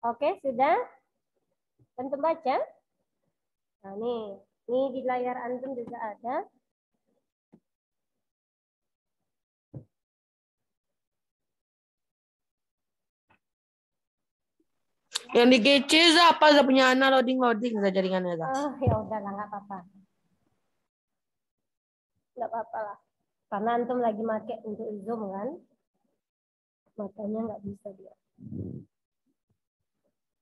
Oke, sudah? Antum baca? Nah, ini di layar antum juga ada. Yang di GC apa punya anak loading za jaringannya za. Oh, ya udahlah, nggak apa-apa. Nggak apa-apa lah. Karena antum lagi make untuk Zoom kan. Makanya nggak bisa dia.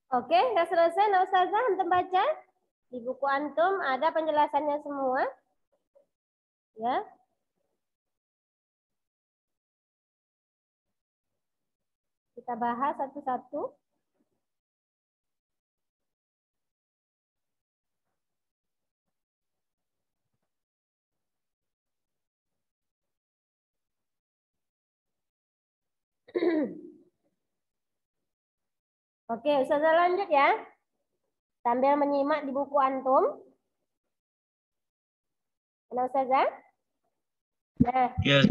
Oke, nggak selesai, nggak Ustazah, antum baca. Di buku antum ada penjelasannya semua. Ya. Kita bahas satu-satu. Oke, Ustazah lanjut ya. Sambil menyimak di buku antum. Nah, Ustazah. Nah, Yes.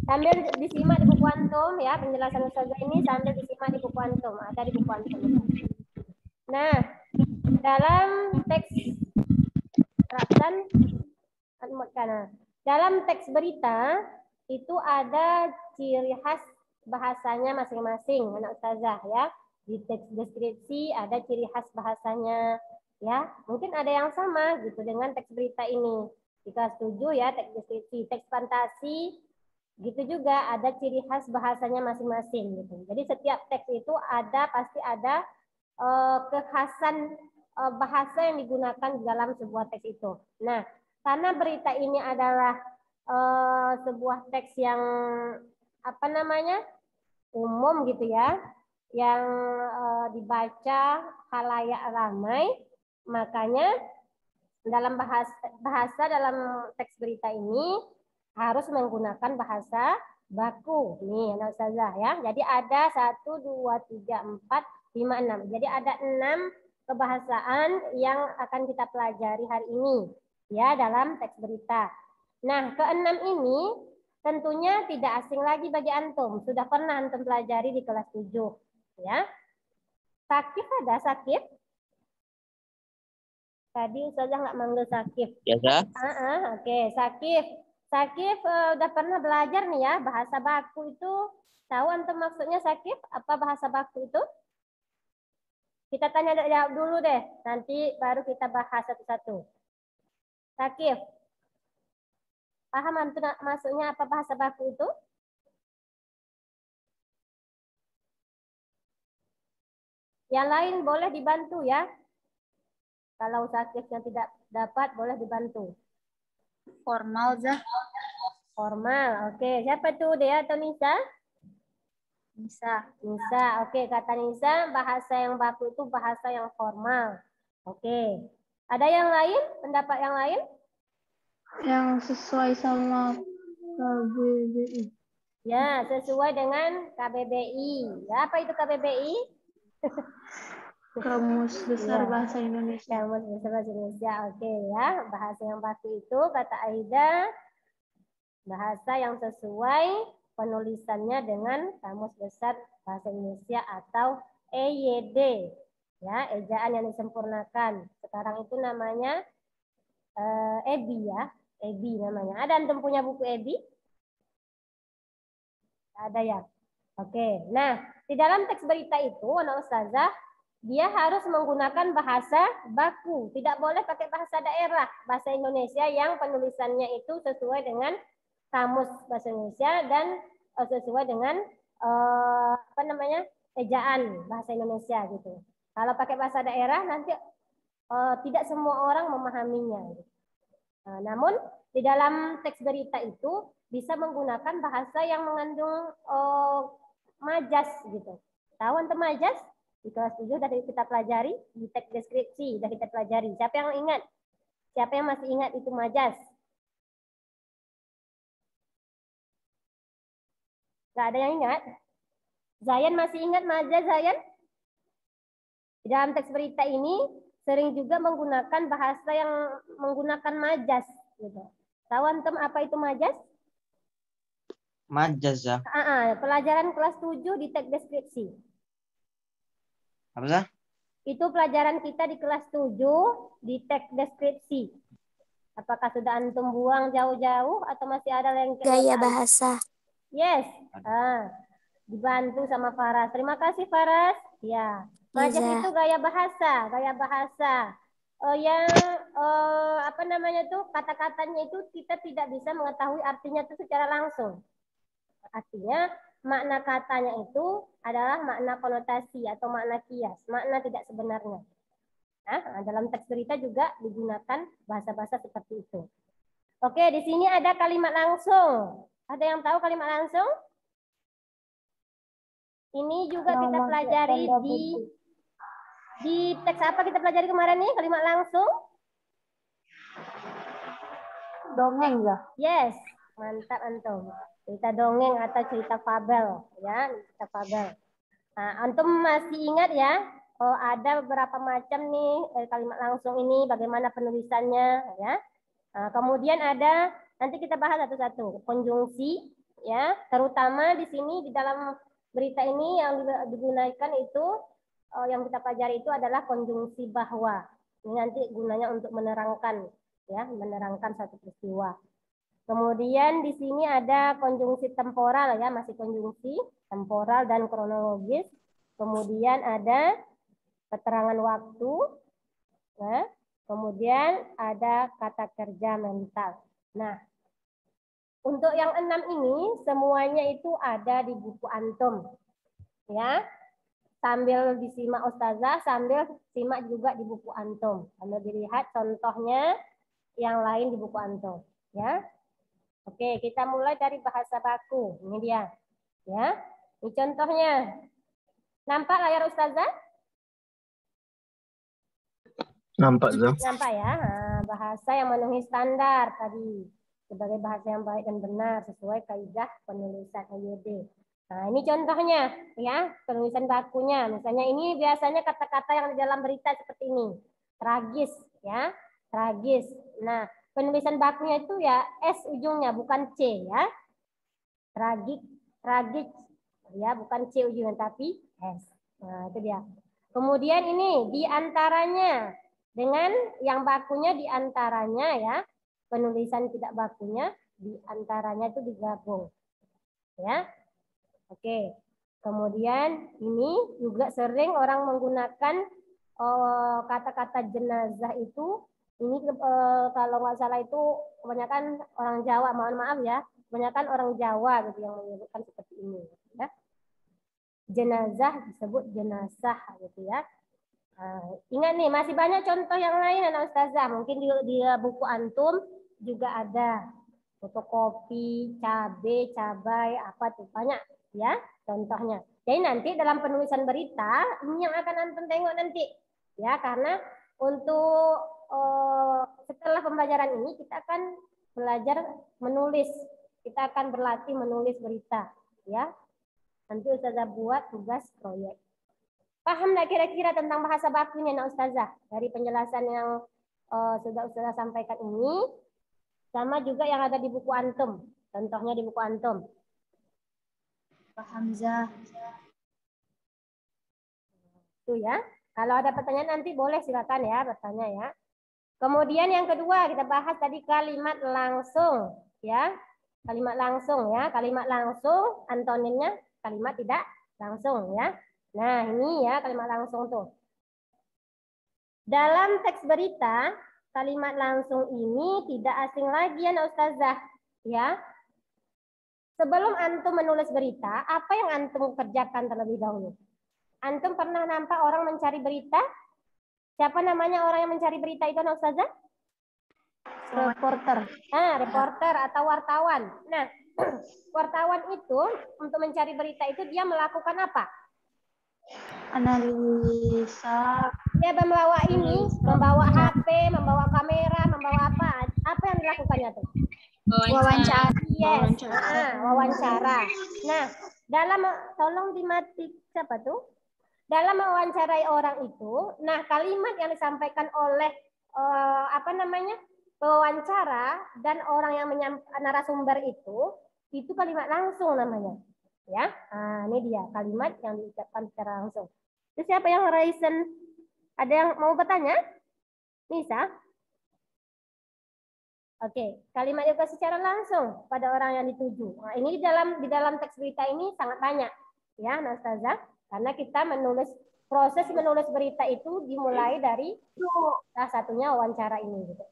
sambil disimak di buku antum ya, penjelasan Ustazah ini sambil disimak di buku antum. Ada di buku antum. Nah, dalam teks dalam teks berita itu ada ciri khas bahasanya masing-masing, anak Ustazah ya. Di teks deskripsi ada ciri khas bahasanya ya. Mungkin ada yang sama gitu dengan teks berita ini. Jika setuju ya teks deskripsi, teks fantasi gitu juga ada ciri khas bahasanya masing-masing gitu. Jadi setiap teks itu pasti ada kekhasan bahasa yang digunakan di dalam sebuah teks itu. Nah, karena berita ini adalah sebuah teks yang umum gitu ya, yang dibaca khalayak ramai, makanya dalam bahasa dalam teks berita ini harus menggunakan bahasa baku. Nih, anak Ustazah ya. Jadi ada 1, 2, 3, 4, 5, 6. Jadi ada 6 kebahasaan yang akan kita pelajari hari ini ya dalam teks berita. Nah, keenam ini tentunya tidak asing lagi bagi antum. Sudah pernah antum pelajari di kelas 7 ya. Sakif ada sakif? Tadi Ustazah nggak manggil sakif. Biasa. Oke, sakif. Sakif udah pernah belajar nih ya bahasa baku itu. Tahu antum maksudnya sakif? Apa bahasa baku itu? Kita tanya jawab dulu deh. Nanti baru kita bahas satu-satu. Sakif. Paham antum maksudnya apa bahasa baku itu? Yang lain boleh dibantu ya. Kalau sakif yang tidak dapat boleh dibantu. Formal, Zah. Formal. Oke, siapa tuh Dea atau Nisa? Nisa. Nisa, oke. Kata Nisa, bahasa yang baku itu bahasa yang formal. Oke. Ada yang lain? Pendapat yang lain? Yang sesuai sama KBBI. Ya, sesuai dengan KBBI. Ya, apa itu KBBI? Kamus Besar Bahasa Indonesia. Kamus Besar Bahasa Indonesia. Oke ya. Bahasa yang baku itu kata Aida, bahasa yang sesuai penulisannya dengan Kamus Besar Bahasa Indonesia atau EYD. Ya, ejaan yang disempurnakan. Sekarang itu namanya EBI ya. EBI namanya. Ada antum punya buku EBI? Ada ya. Oke. Nah, di dalam teks berita itu, anak Ustazah, dia harus menggunakan bahasa baku. Tidak boleh pakai bahasa daerah, bahasa Indonesia yang penulisannya itu sesuai dengan Kamus Bahasa Indonesia dan sesuai dengan ejaan bahasa Indonesia gitu. Kalau pakai bahasa daerah nanti tidak semua orang memahaminya. Nah, namun di dalam teks berita itu bisa menggunakan bahasa yang mengandung majas gitu. Tahu antum majas? Di kelas 7 sudah kita pelajari, di teks deskripsi sudah kita pelajari. Siapa yang ingat? Siapa yang masih ingat itu majas? Nggak ada yang ingat? Zayan masih ingat majaz, Zayan? Di dalam teks berita ini sering juga menggunakan bahasa yang menggunakan majaz. Gitu. Tahu antum apa itu majaz? Majaz ya. Pelajaran kelas 7 di teks deskripsi. Apa sih? Itu pelajaran kita di kelas 7 di teks deskripsi. Apakah sudah antum buang jauh-jauh atau masih ada yang Gaya bahasa. Yes. Dibantu sama Faras. Terima kasih Faras. Ya. Majaz itu gaya bahasa, apa namanya tuh kata-katanya itu kita tidak bisa mengetahui artinya itu secara langsung. Artinya makna katanya itu adalah makna konotasi atau makna kias, makna tidak sebenarnya. Nah, dalam teks berita juga digunakan bahasa-bahasa seperti itu. Oke, di sini ada kalimat langsung. Ada yang tahu kalimat langsung? Ini juga kita pelajari di teks apa kita pelajari kemarin nih, kalimat langsung? Dongeng ya? Yes, mantap antum. Cerita dongeng atau cerita fabel, ya, cerita fabel. Nah, antum masih ingat ya? Oh, ada beberapa macam nih kalimat langsung ini, bagaimana penulisannya, ya. Nah, kemudian ada, nanti kita bahas satu-satu, konjungsi, ya, terutama di sini di dalam berita ini yang digunakan itu yang kita pelajari itu adalah konjungsi bahwa. Ini nanti gunanya untuk menerangkan, ya, menerangkan satu peristiwa. Kemudian di sini ada konjungsi temporal, ya, masih konjungsi temporal dan kronologis. Kemudian ada keterangan waktu, ya. Kemudian ada kata kerja mental. Nah, untuk yang 6 ini semuanya itu ada di buku antum, ya. Sambil disimak Ustazah, sambil simak juga di buku antum. Sambil dilihat contohnya yang lain di buku antum, ya. Oke, kita mulai dari bahasa baku. Ini dia, ya. Ini contohnya. Nampak layar Ustazah? Nampak, Zah. Nampak ya. Nah, bahasa yang memenuhi standar tadi sebagai bahasa yang baik dan benar sesuai kaidah penulisan EYD. Nah, ini contohnya, ya, penulisan bakunya. Misalnya ini biasanya kata-kata yang di dalam berita seperti ini. Tragis, ya. Tragis. Nah, penulisan bakunya itu ya S ujungnya, bukan C, ya. Tragik, tragik, ya, bukan C ujungnya, tapi S. Nah, itu dia. Kemudian ini diantaranya, dengan yang bakunya diantaranya, ya. Penulisan tidak bakunya diantaranya itu digabung, ya. Oke, kemudian ini juga sering orang menggunakan kata-kata jenazah itu. Ini kalau nggak salah itu kebanyakan orang Jawa, mohon maaf ya, kebanyakan orang Jawa gitu yang menyebutkan seperti ini. Ya. Jenazah disebut jenazah gitu ya. Ingat nih, masih banyak contoh yang lain anak Ustazah. Mungkin di buku antum juga ada fotokopi, cabai, apa tuh banyak. Ya, contohnya. Jadi nanti dalam penulisan berita ini yang akan antum tengok nanti, ya, karena untuk setelah pembelajaran ini kita akan belajar menulis, kita akan berlatih menulis berita, ya. Nanti Ustazah buat tugas proyek. Paham nggak kira-kira tentang bahasa bakunya, nah Ustazah? Dari penjelasan yang sudah Ustazah sampaikan ini, sama juga yang ada di buku antum, contohnya di buku antum. Paham, Zah. Itu ya. Kalau ada pertanyaan nanti boleh silakan ya bertanya ya. Kemudian yang kedua kita bahas tadi kalimat langsung, ya. Kalimat langsung ya. Kalimat langsung antoninnya kalimat tidak langsung ya. Nah, ini ya kalimat langsung tuh. Dalam teks berita, kalimat langsung ini tidak asing lagi ya Ustazah, ya. Sebelum antum menulis berita, apa yang antum kerjakan terlebih dahulu? Antum pernah nampak orang mencari berita? Siapa namanya orang yang mencari berita itu, Ustazah? Reporter. Reporter atau wartawan. Nah, wartawan itu untuk mencari berita itu dia melakukan apa? Analisa. Dia membawa ini, membawa HP, membawa kamera, membawa apa? Apa yang dilakukannya tuh? Wawancara. Yes, wawancara. Nah, dalam tolong dimatik siapa tuh? Dalam mewawancarai orang itu, nah kalimat yang disampaikan oleh pewawancara dan orang yang narasumber itu kalimat langsung namanya. Ya, nah, ini dia kalimat yang diucapkan secara langsung. Itu siapa yang raisen? Ada yang mau bertanya? Nisa? Oke, kalimat juga secara langsung pada orang yang dituju. Nah, ini di dalam teks berita ini sangat banyak, ya, Nastaza. Karena kita proses menulis berita itu dimulai dari salah satunya wawancara ini. Gitu.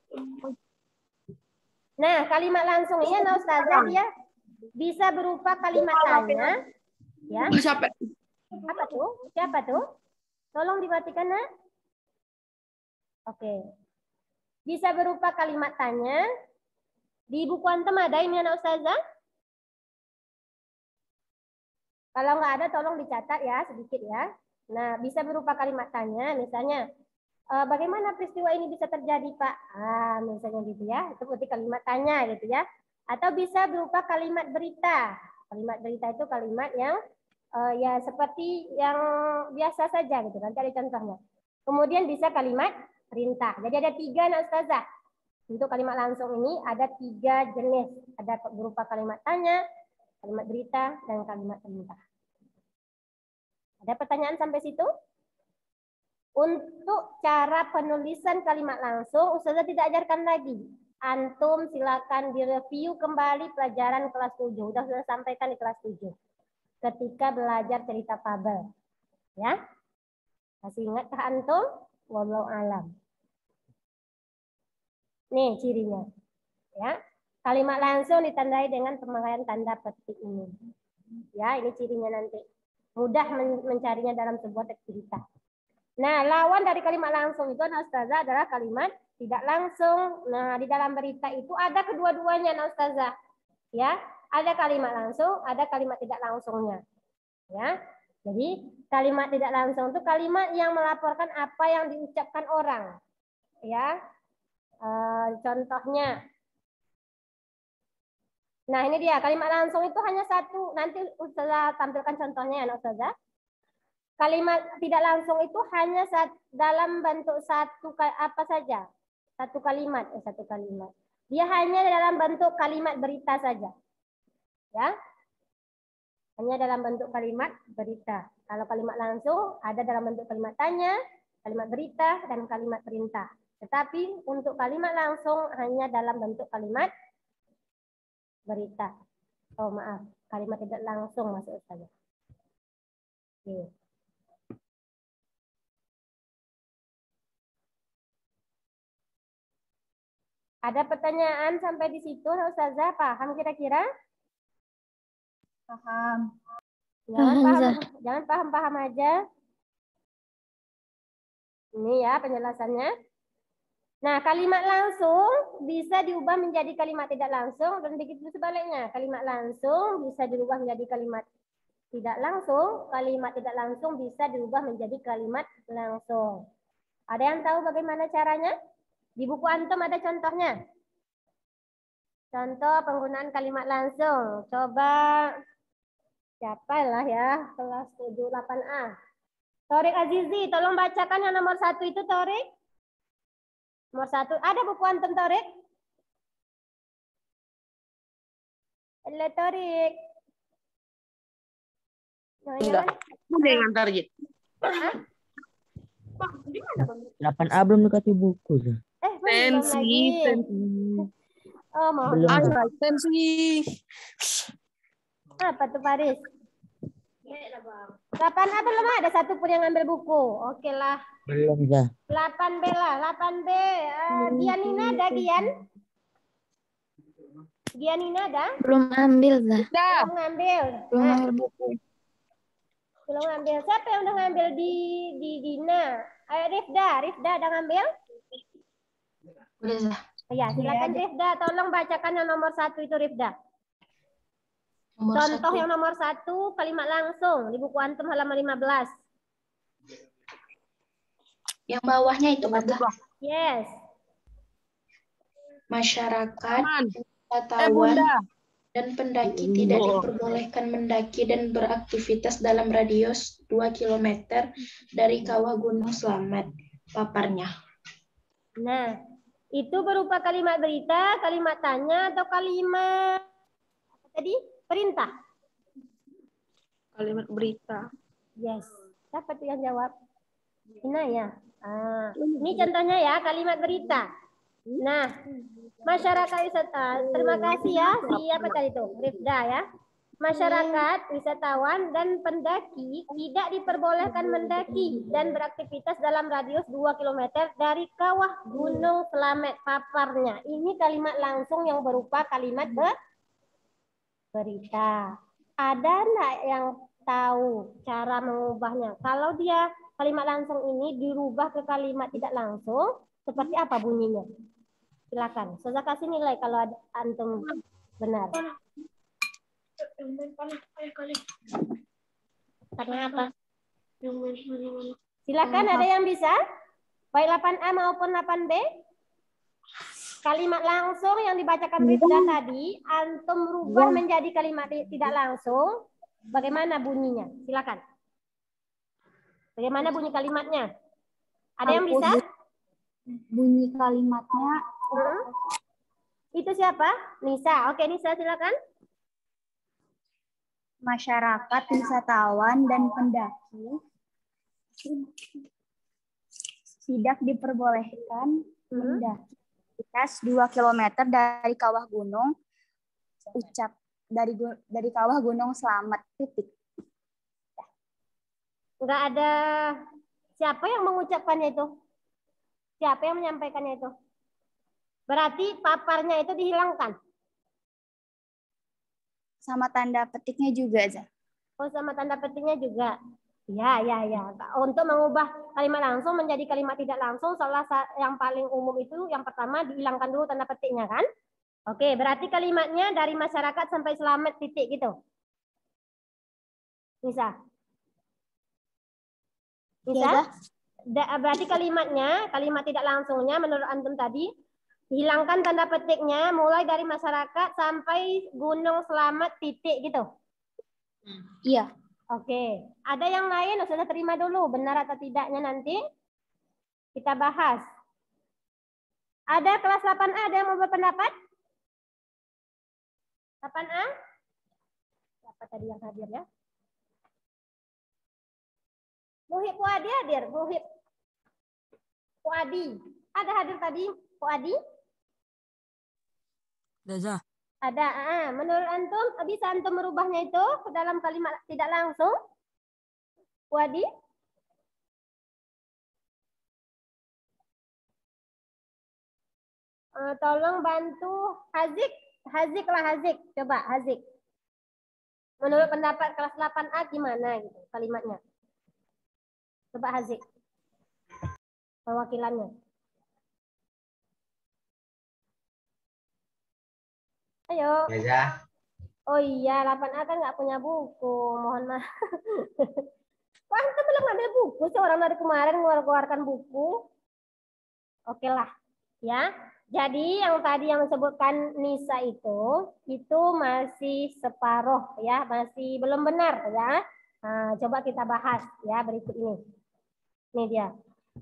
Nah, kalimat langsung ini, Nastaza, dia bisa berupa kalimat tanya, ya. Apa tuh? Siapa tuh? Tolong dimatikan, nak. Oke. Bisa berupa kalimat tanya. Di buku Antum ada ini, Anak Ustazah? Kalau nggak ada, tolong dicatat ya, sedikit ya. Nah, bisa berupa kalimat tanya, misalnya, bagaimana peristiwa ini bisa terjadi, Pak? Misalnya gitu ya, itu berarti kalimat tanya gitu ya. Atau bisa berupa kalimat berita. Kalimat berita itu kalimat yang ya seperti yang biasa saja gitu. Nanti ada contohnya. Kemudian bisa kalimat perintah. Jadi ada 3, Nak Ustazah. Untuk kalimat langsung ini ada 3 jenis. Ada berupa kalimat tanya, kalimat berita, dan kalimat perintah. Ada pertanyaan sampai situ? Untuk cara penulisan kalimat langsung, Ustazah tidak ajarkan lagi. Antum silakan direview kembali pelajaran kelas 7. Sudah sampaikan di kelas 7. Ketika belajar cerita fabel. Ya. Masih ingatkah antum? Wallahu alam. Nih cirinya. Ya. Kalimat langsung ditandai dengan pemakaian tanda petik ini. Ya, ini cirinya nanti. Mudah mencarinya dalam sebuah teks berita. Nah, lawan dari kalimat langsung itu, Ustazah, adalah kalimat tidak langsung. Nah, di dalam berita itu ada kedua-duanya, Ustazah. Ya, ada kalimat langsung, ada kalimat tidak langsungnya. Ya, jadi kalimat tidak langsung itu kalimat yang melaporkan apa yang diucapkan orang. Ya, contohnya. Nah, ini dia kalimat langsung itu hanya satu. Nanti Ustazah tampilkan contohnya ya, Ustazah. Kalimat tidak langsung itu hanya dalam bentuk satu apa saja. Satu kalimat. Dia hanya dalam bentuk kalimat berita saja. Ya. Hanya dalam bentuk kalimat berita. Kalau kalimat langsung ada dalam bentuk kalimat tanya, kalimat berita, dan kalimat perintah. Tetapi untuk kalimat langsung hanya dalam bentuk kalimat berita. Oh maaf, kalimat tidak langsung maksud saya. Oke. Ada pertanyaan sampai di situ, Ustazah? Paham kira-kira? Paham. Jangan paham-paham aja. Ini ya penjelasannya. Nah, kalimat langsung bisa diubah menjadi kalimat tidak langsung dan begitu sebaliknya. Kalimat langsung bisa dirubah menjadi kalimat tidak langsung. Kalimat tidak langsung bisa dirubah menjadi kalimat langsung. Ada yang tahu bagaimana caranya? Di buku Antum ada contohnya. Contoh penggunaan kalimat langsung. Coba siapa lah ya kelas 7 8A. Torik Azizi, tolong bacakan yang nomor 1 itu, Torik. Nomor 1, ada buku Antum, Torik? Halo, Torik. Enggak. Udah yang antar gitu. 8A belum dikasih buku. Tensi. Oh, mau. Belum. Tensi. Apa tuh, Paris? 8A belum ada satu pun yang ngambil buku. Oke lah. Belum ya. 8B lah. 8B. Gianina ada, Gian? Gianina ada? Belum ambil dah. Belum ngambil. Belum ambil buku. Belum ngambil. Siapa yang udah ngambil di Dina? Ayo Rifda ada ngambil? Udah dah. Ya, silakan Rifda. Tolong bacakan yang nomor 1 itu, Rifda. Contoh yang nomor 1, kalimat langsung di buku Antum halaman 15. Yang bawahnya itu Bunda. Yes. Masyarakat Aman. wisatawan Bunda. dan pendaki tidak diperbolehkan mendaki dan beraktivitas dalam radius 2 km dari kawah Gunung Slamet, paparnya. Nah, itu berupa kalimat berita, kalimat tanya, atau kalimat apa tadi? Perintah. Kalimat berita. Yes. Siapa tuh yang jawab? Ina ya. Ini contohnya ya, kalimat berita. Nah, masyarakat wisata, terima kasih ya, siapa tadi itu? Rifda ya. Masyarakat, wisatawan, dan pendaki tidak diperbolehkan mendaki dan beraktivitas dalam radius 2 km dari kawah Gunung Slamet, paparnya. Ini kalimat langsung yang berupa kalimat berita. Ada enggak yang tahu cara mengubahnya? Kalau dia kalimat langsung ini dirubah ke kalimat tidak langsung, seperti apa bunyinya? Silakan. Saya kasih nilai kalau antum benar. Karena apa? Silakan, ada yang bisa? Baik 8A maupun 8B. Kalimat langsung yang dibacakan Rifda tadi, antum rubah menjadi kalimat tidak langsung. Bagaimana bunyinya? Silakan. Bagaimana bunyi kalimatnya? Ada yang bisa? Bunyi kalimatnya Itu siapa? Nisa. Oke, Nisa silakan. masyarakat, wisatawan, dan pendaki tidak diperbolehkan mendaki atas 2 km dari kawah gunung dari kawah Gunung Slamet. Titik. Enggak ada siapa yang mengucapkannya itu? Siapa yang menyampaikannya itu? Berarti paparnya itu dihilangkan. Sama tanda petiknya juga, Zah. Oh, sama tanda petiknya juga. Ya. Untuk mengubah kalimat langsung menjadi kalimat tidak langsung, yang paling umum itu yang pertama dihilangkan dulu tanda petiknya kan? Oke, berarti kalimatnya dari masyarakat sampai Slamet titik gitu. Bisa? Berarti kalimatnya, kalimat tidak langsungnya menurut antum tadi, hilangkan tanda petiknya mulai dari masyarakat sampai Gunung Slamet titik gitu. Iya. Oke, ada yang lain sudah terima dulu benar atau tidaknya nanti kita bahas. Ada kelas 8A ada yang mau berpendapat? 8A? Siapa tadi yang hadir ya? Muhib Puadi hadir, Muhib Puadi. Ada hadir tadi Puadi? Daza. Ada. Menurut antum bisa antum merubahnya itu ke dalam kalimat tidak langsung? Puadi? Tolong bantu Hazik. Hazik lah Hazik. Coba Hazik. Menurut pendapat kelas 8A gimana gitu kalimatnya? Coba Hazik. Perwakilannya. Ayo. Ya. Oh iya, 8A kan nggak punya buku. Mohon maaf. Kok antum belum ngambil buku? Seorang dari kemarin mengeluarkan buku. Oke lah. Ya. Jadi yang tadi yang disebutkan Nisa itu masih separuh ya, masih belum benar ya. Nah, coba kita bahas ya berikut ini. Ini dia.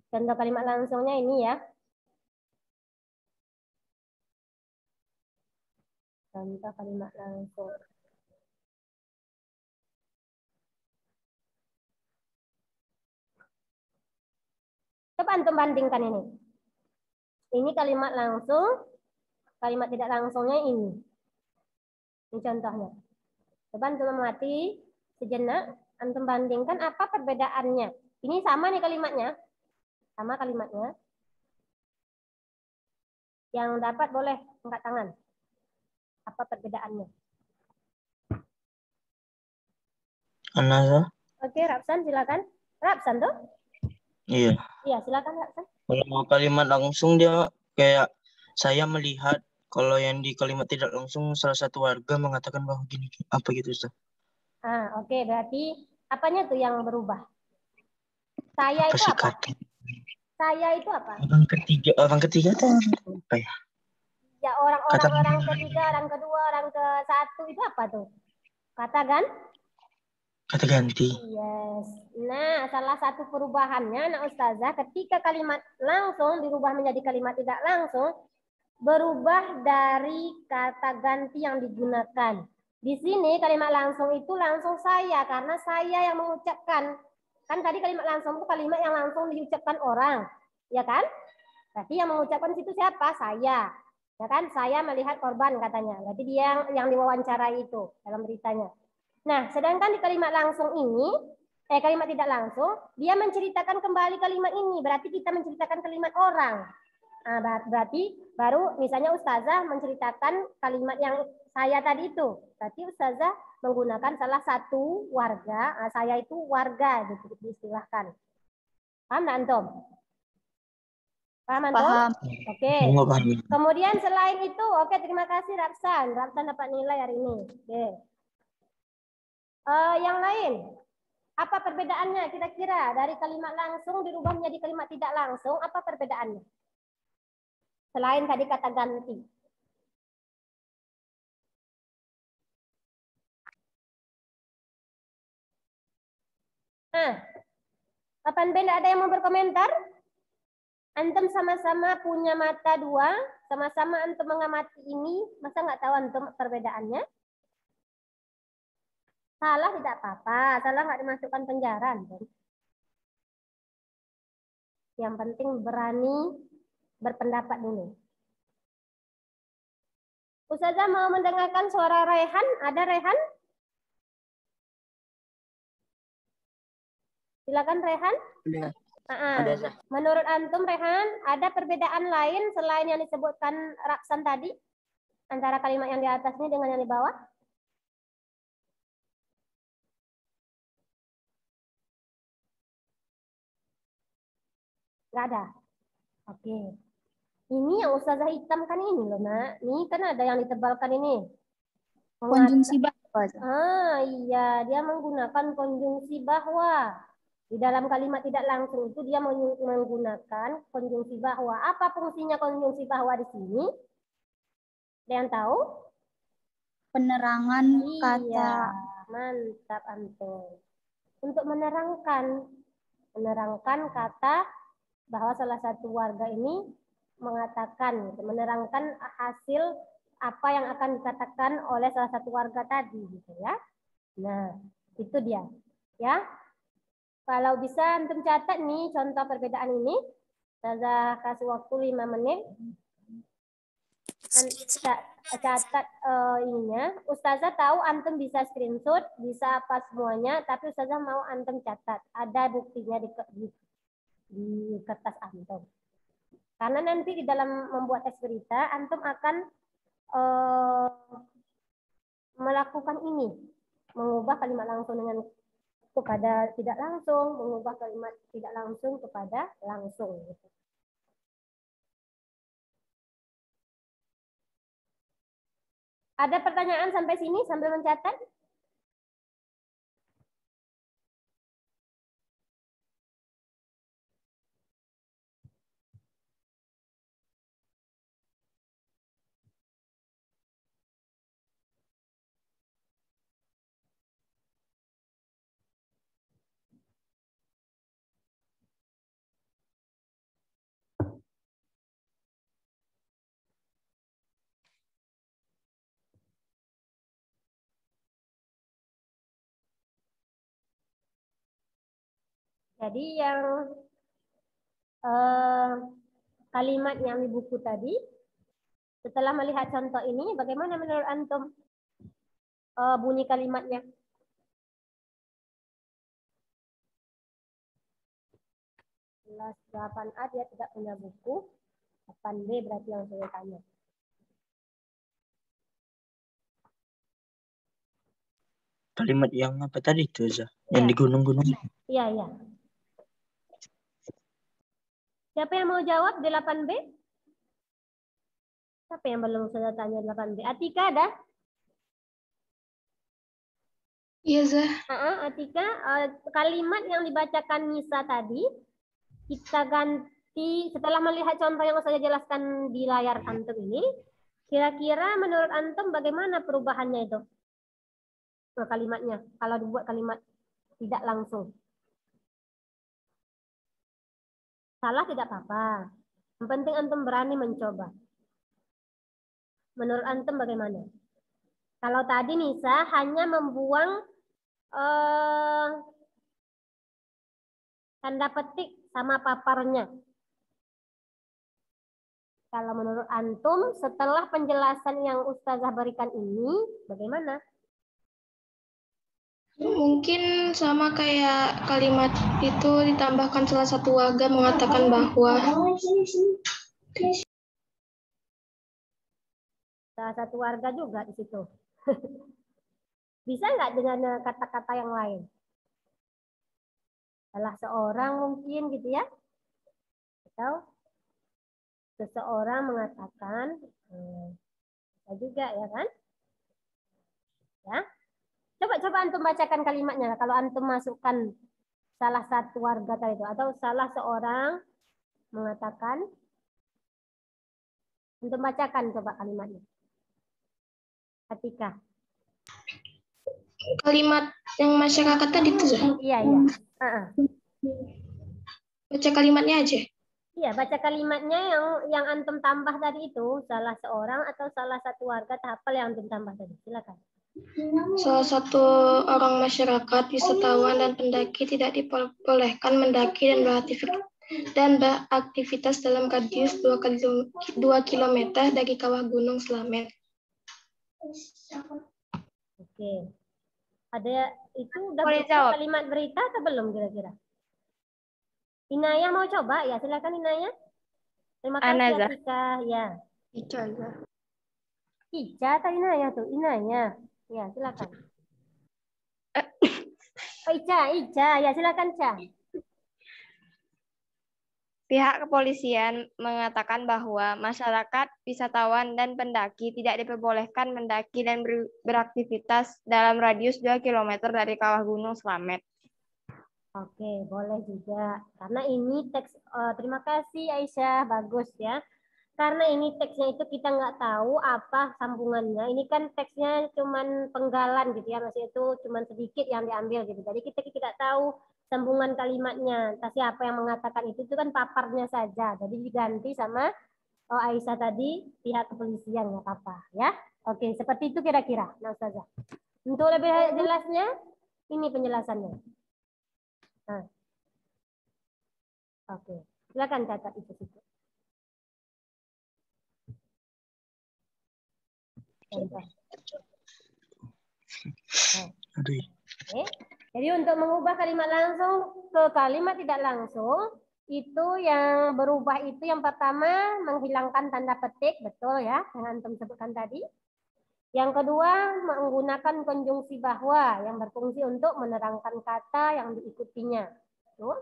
Contoh kalimat langsungnya ini ya. Contoh kalimat langsung. Coba antum bandingkan ini. Ini kalimat langsung, kalimat tidak langsungnya ini. Ini contohnya. Coba antum mengamati sejenak, antum bandingkan apa perbedaannya. Ini sama nih kalimatnya. Sama kalimatnya. Yang dapat boleh angkat tangan. Apa perbedaannya? Anasa? Oke, Rapsan silakan. Rapsan tuh? Iya. Iya, silakan Rapsan. Kalau mau kalimat langsung dia kayak saya melihat, kalau yang di kalimat tidak langsung salah satu warga mengatakan bahwa gini apa gitu Ustaz. Oke, berarti apanya tuh yang berubah? Saya Apa itu sih apa? kata? Saya itu apa? Orang ketiga tuh apa ya? Ya orang ketiga, orang kedua, orang ke satu itu apa tuh? Kata kan? Kata ganti. Yes. Nah, salah satu perubahannya, nah Ustazah, ketika kalimat langsung dirubah menjadi kalimat tidak langsung, berubah dari kata ganti yang digunakan. Di sini kalimat langsung itu langsung saya, karena saya yang mengucapkan. Kan tadi kalimat langsung itu kalimat yang langsung diucapkan orang, ya kan? Berarti yang mengucapkan situ siapa? Saya. Ya kan? Saya melihat korban katanya. Berarti dia yang diwawancarai itu dalam beritanya. Nah, sedangkan di kalimat langsung ini, kalimat tidak langsung, dia menceritakan kembali kalimat ini. Berarti kita menceritakan kalimat orang. Nah, berarti baru misalnya Ustazah menceritakan kalimat yang saya tadi itu. Berarti Ustazah menggunakan salah satu warga. Saya itu warga, gitu diistilahkan. Paham nggak Antum? Paham Antum? Paham. Oke. Paham. Kemudian selain itu, oke terima kasih Rapsan. Rapsan dapat nilai hari ini. Oke. Yang lain, apa perbedaannya kira-kira dari kalimat langsung dirubah menjadi kalimat tidak langsung? Apa perbedaannya? Selain tadi kata ganti. Nah, 8B tidak ada yang mau berkomentar? Antum sama-sama punya mata dua, sama-sama antum mengamati ini, masa nggak tahu antum perbedaannya? Salah tidak apa-apa, salah nggak dimasukkan penjara. Yang penting berani berpendapat dulu. Ustazah mau mendengarkan suara Rehan, ada Rehan? Silakan Rehan. Ada. Menurut antum Rehan, ada perbedaan lain selain yang disebutkan Raksan tadi? Antara kalimat yang di atas ini dengan yang di bawah? Nggak ada? Oke. Ini yang Ustazah hitamkan ini loh, Nak. Ini kan ada yang ditebalkan ini. Konjungsi bahwa. Iya. Dia menggunakan konjungsi bahwa. Di dalam kalimat tidak langsung itu dia menggunakan konjungsi bahwa. Apa fungsinya konjungsi bahwa di sini? Ada yang tahu? Penerangan kata. Mantap Antum. Untuk menerangkan kata bahwa salah satu warga ini mengatakan, menerangkan hasil apa yang akan dikatakan oleh salah satu warga tadi, gitu ya. Nah, itu dia, ya. Kalau bisa antum catat nih contoh perbedaan ini, saya kasih waktu 5 menit. Catat ininya. Ustazah tahu antum bisa screenshot, bisa apa semuanya, tapi Ustazah mau antum catat. Ada buktinya di kertas antum. Karena nanti di dalam membuat teks berita, antum akan melakukan ini. Mengubah kalimat langsung kepada tidak langsung, mengubah kalimat tidak langsung kepada langsung. Gitu. Ada pertanyaan sampai sini sambil mencatat? Jadi yang kalimat yang di buku tadi, setelah melihat contoh ini, bagaimana menurut antum bunyi kalimatnya? Kelas 8A dia tidak punya buku, 8B berarti yang saya tanya. Kalimat yang apa tadi itu, Zah? Yang di gunung-gunung. Iya, iya. Siapa yang mau jawab di 8B? Siapa yang belum saya tanya 8B? Atika ada? Iya, Zah. Atika, kalimat yang dibacakan Nisa tadi, kita ganti, setelah melihat contoh yang saya jelaskan di layar antum ini, Kira-kira menurut antum bagaimana perubahannya itu? Kalimatnya, kalau dibuat kalimat tidak langsung. Salah tidak apa-apa. Yang penting antum berani mencoba. Menurut antum bagaimana? Kalau tadi Nisa hanya membuang tanda petik sama paparnya. Kalau menurut antum setelah penjelasan yang Ustazah berikan ini bagaimana? Mungkin sama kayak kalimat itu ditambahkan salah satu warga mengatakan bahwa Salah satu warga juga di situ. Bisa nggak dengan kata-kata yang lain? Salah seorang mungkin gitu ya? Atau seseorang mengatakan, bisa juga ya kan? Ya, coba antum bacakan kalimatnya. Kalau antum masukkan salah satu warga tadi itu atau salah seorang mengatakan, antum bacakan coba kalimatnya. Ketika kalimat yang masyarakat tadi itu. iya. Baca kalimatnya aja. Iya, baca kalimatnya yang antum tambah tadi itu salah seorang atau salah satu warga hafal yang antum tambah tadi. Silakan. Salah satu orang masyarakat, wisatawan dan pendaki tidak diperbolehkan mendaki dan beraktivitas dalam radius 2 km dari kawah Gunung Slamet. Oke. Ada itu udah Boleh bisa jawab? kalimat berita atau belum kira-kira? Inaya mau coba ya, silakan Inaya. Terima kasih Anaza. Atika ya. Ica. Ica atau Inaya tuh? Inaya. Ya, silakan. Oh, Ica. Ya, silakan Ica. Pihak kepolisian mengatakan bahwa masyarakat, wisatawan, dan pendaki tidak diperbolehkan mendaki dan beraktivitas dalam radius 2 km dari kawah Gunung Slamet. Oke, boleh juga. Karena ini teks, terima kasih Aisyah, bagus ya. Karena ini teksnya itu kita nggak tahu apa sambungannya. Ini kan teksnya cuman penggalan gitu ya, maksudnya itu cuman sedikit yang diambil gitu. Jadi kita tidak tahu sambungan kalimatnya. Entah siapa yang mengatakan itu kan paparnya saja. Jadi diganti sama Aisyah tadi pihak kepolisian nggak apa-apa ya. Oke, seperti itu kira-kira. Nah, Ustazah. Untuk lebih jelasnya, ini penjelasannya. Nah. Oke, silakan catat itu. Contoh. Nah. Oke. Jadi untuk mengubah kalimat langsung ke kalimat tidak langsung, itu yang berubah itu yang pertama menghilangkan tanda petik, betul ya, yang antum sebutkan tadi. Yang kedua, menggunakan konjungsi bahwa yang berfungsi untuk menerangkan kata yang diikutinya. Betul.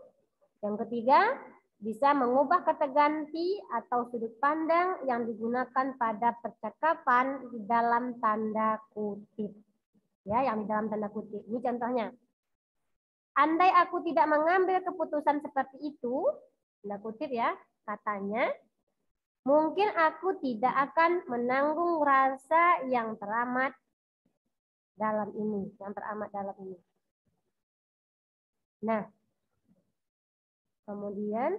Yang ketiga, bisa mengubah kata ganti atau sudut pandang yang digunakan pada percakapan di dalam tanda kutip. Ya, yang di dalam tanda kutip. Ini contohnya. Andai aku tidak mengambil keputusan seperti itu, tanda kutip ya, katanya, mungkin aku tidak akan menanggung rasa yang teramat dalam ini, Nah, kemudian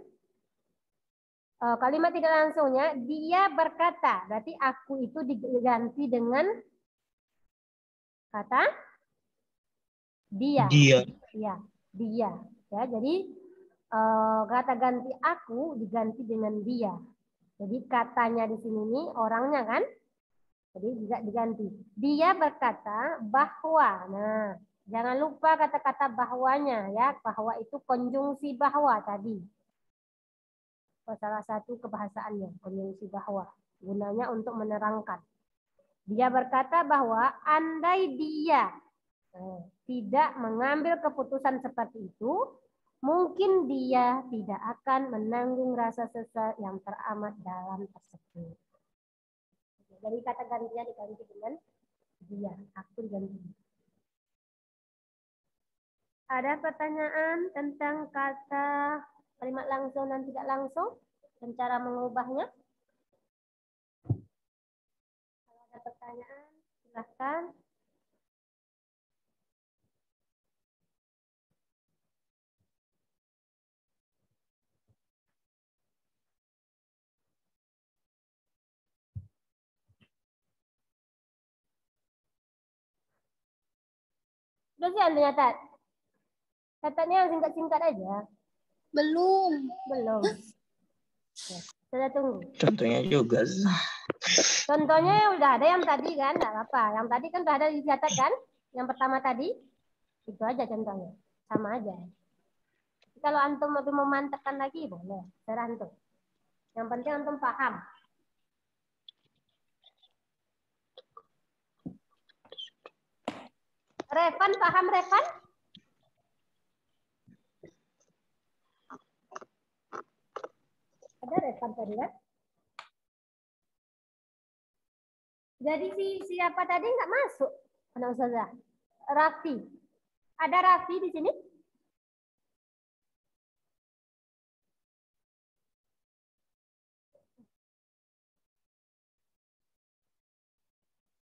kalimat tidak langsungnya, dia berkata, berarti aku itu diganti dengan kata dia. Ya, dia. Ya, jadi kata ganti aku diganti dengan dia. Jadi katanya di sini nih orangnya kan, jadi juga diganti. Dia berkata bahwa. Nah, jangan lupa kata-kata bahwanya ya, bahwa itu konjungsi bahwa tadi. Salah satu kebahasaannya konjungsi bahwa, gunanya untuk menerangkan. Dia berkata bahwa andai dia tidak mengambil keputusan seperti itu, mungkin dia tidak akan menanggung rasa sesal yang teramat dalam tersebut. Jadi kata gantinya diganti dengan dia, aku diganti. Ada pertanyaan tentang kata kalimat langsung dan tidak langsung dan cara mengubahnya? pertanyaan, silahkan. Udah sih Anda nyatat? Catatnya yang singkat-singkat aja. Belum. Belum. Ya, saya tunggu. Contohnya juga. Contohnya udah ada yang tadi kan, nggak apa-apa. Yang tadi kan udah ada dicatat kan? Yang pertama tadi, itu aja contohnya. Sama aja. Kalau antum lebih memantapkan lagi, boleh. Serah antum. Yang penting antum paham. Revan, paham Revan? Ada Revan tadi kan? Jadi siapa tadi nggak masuk? Anak Ustazah. Raffi. Ada Raffi di sini?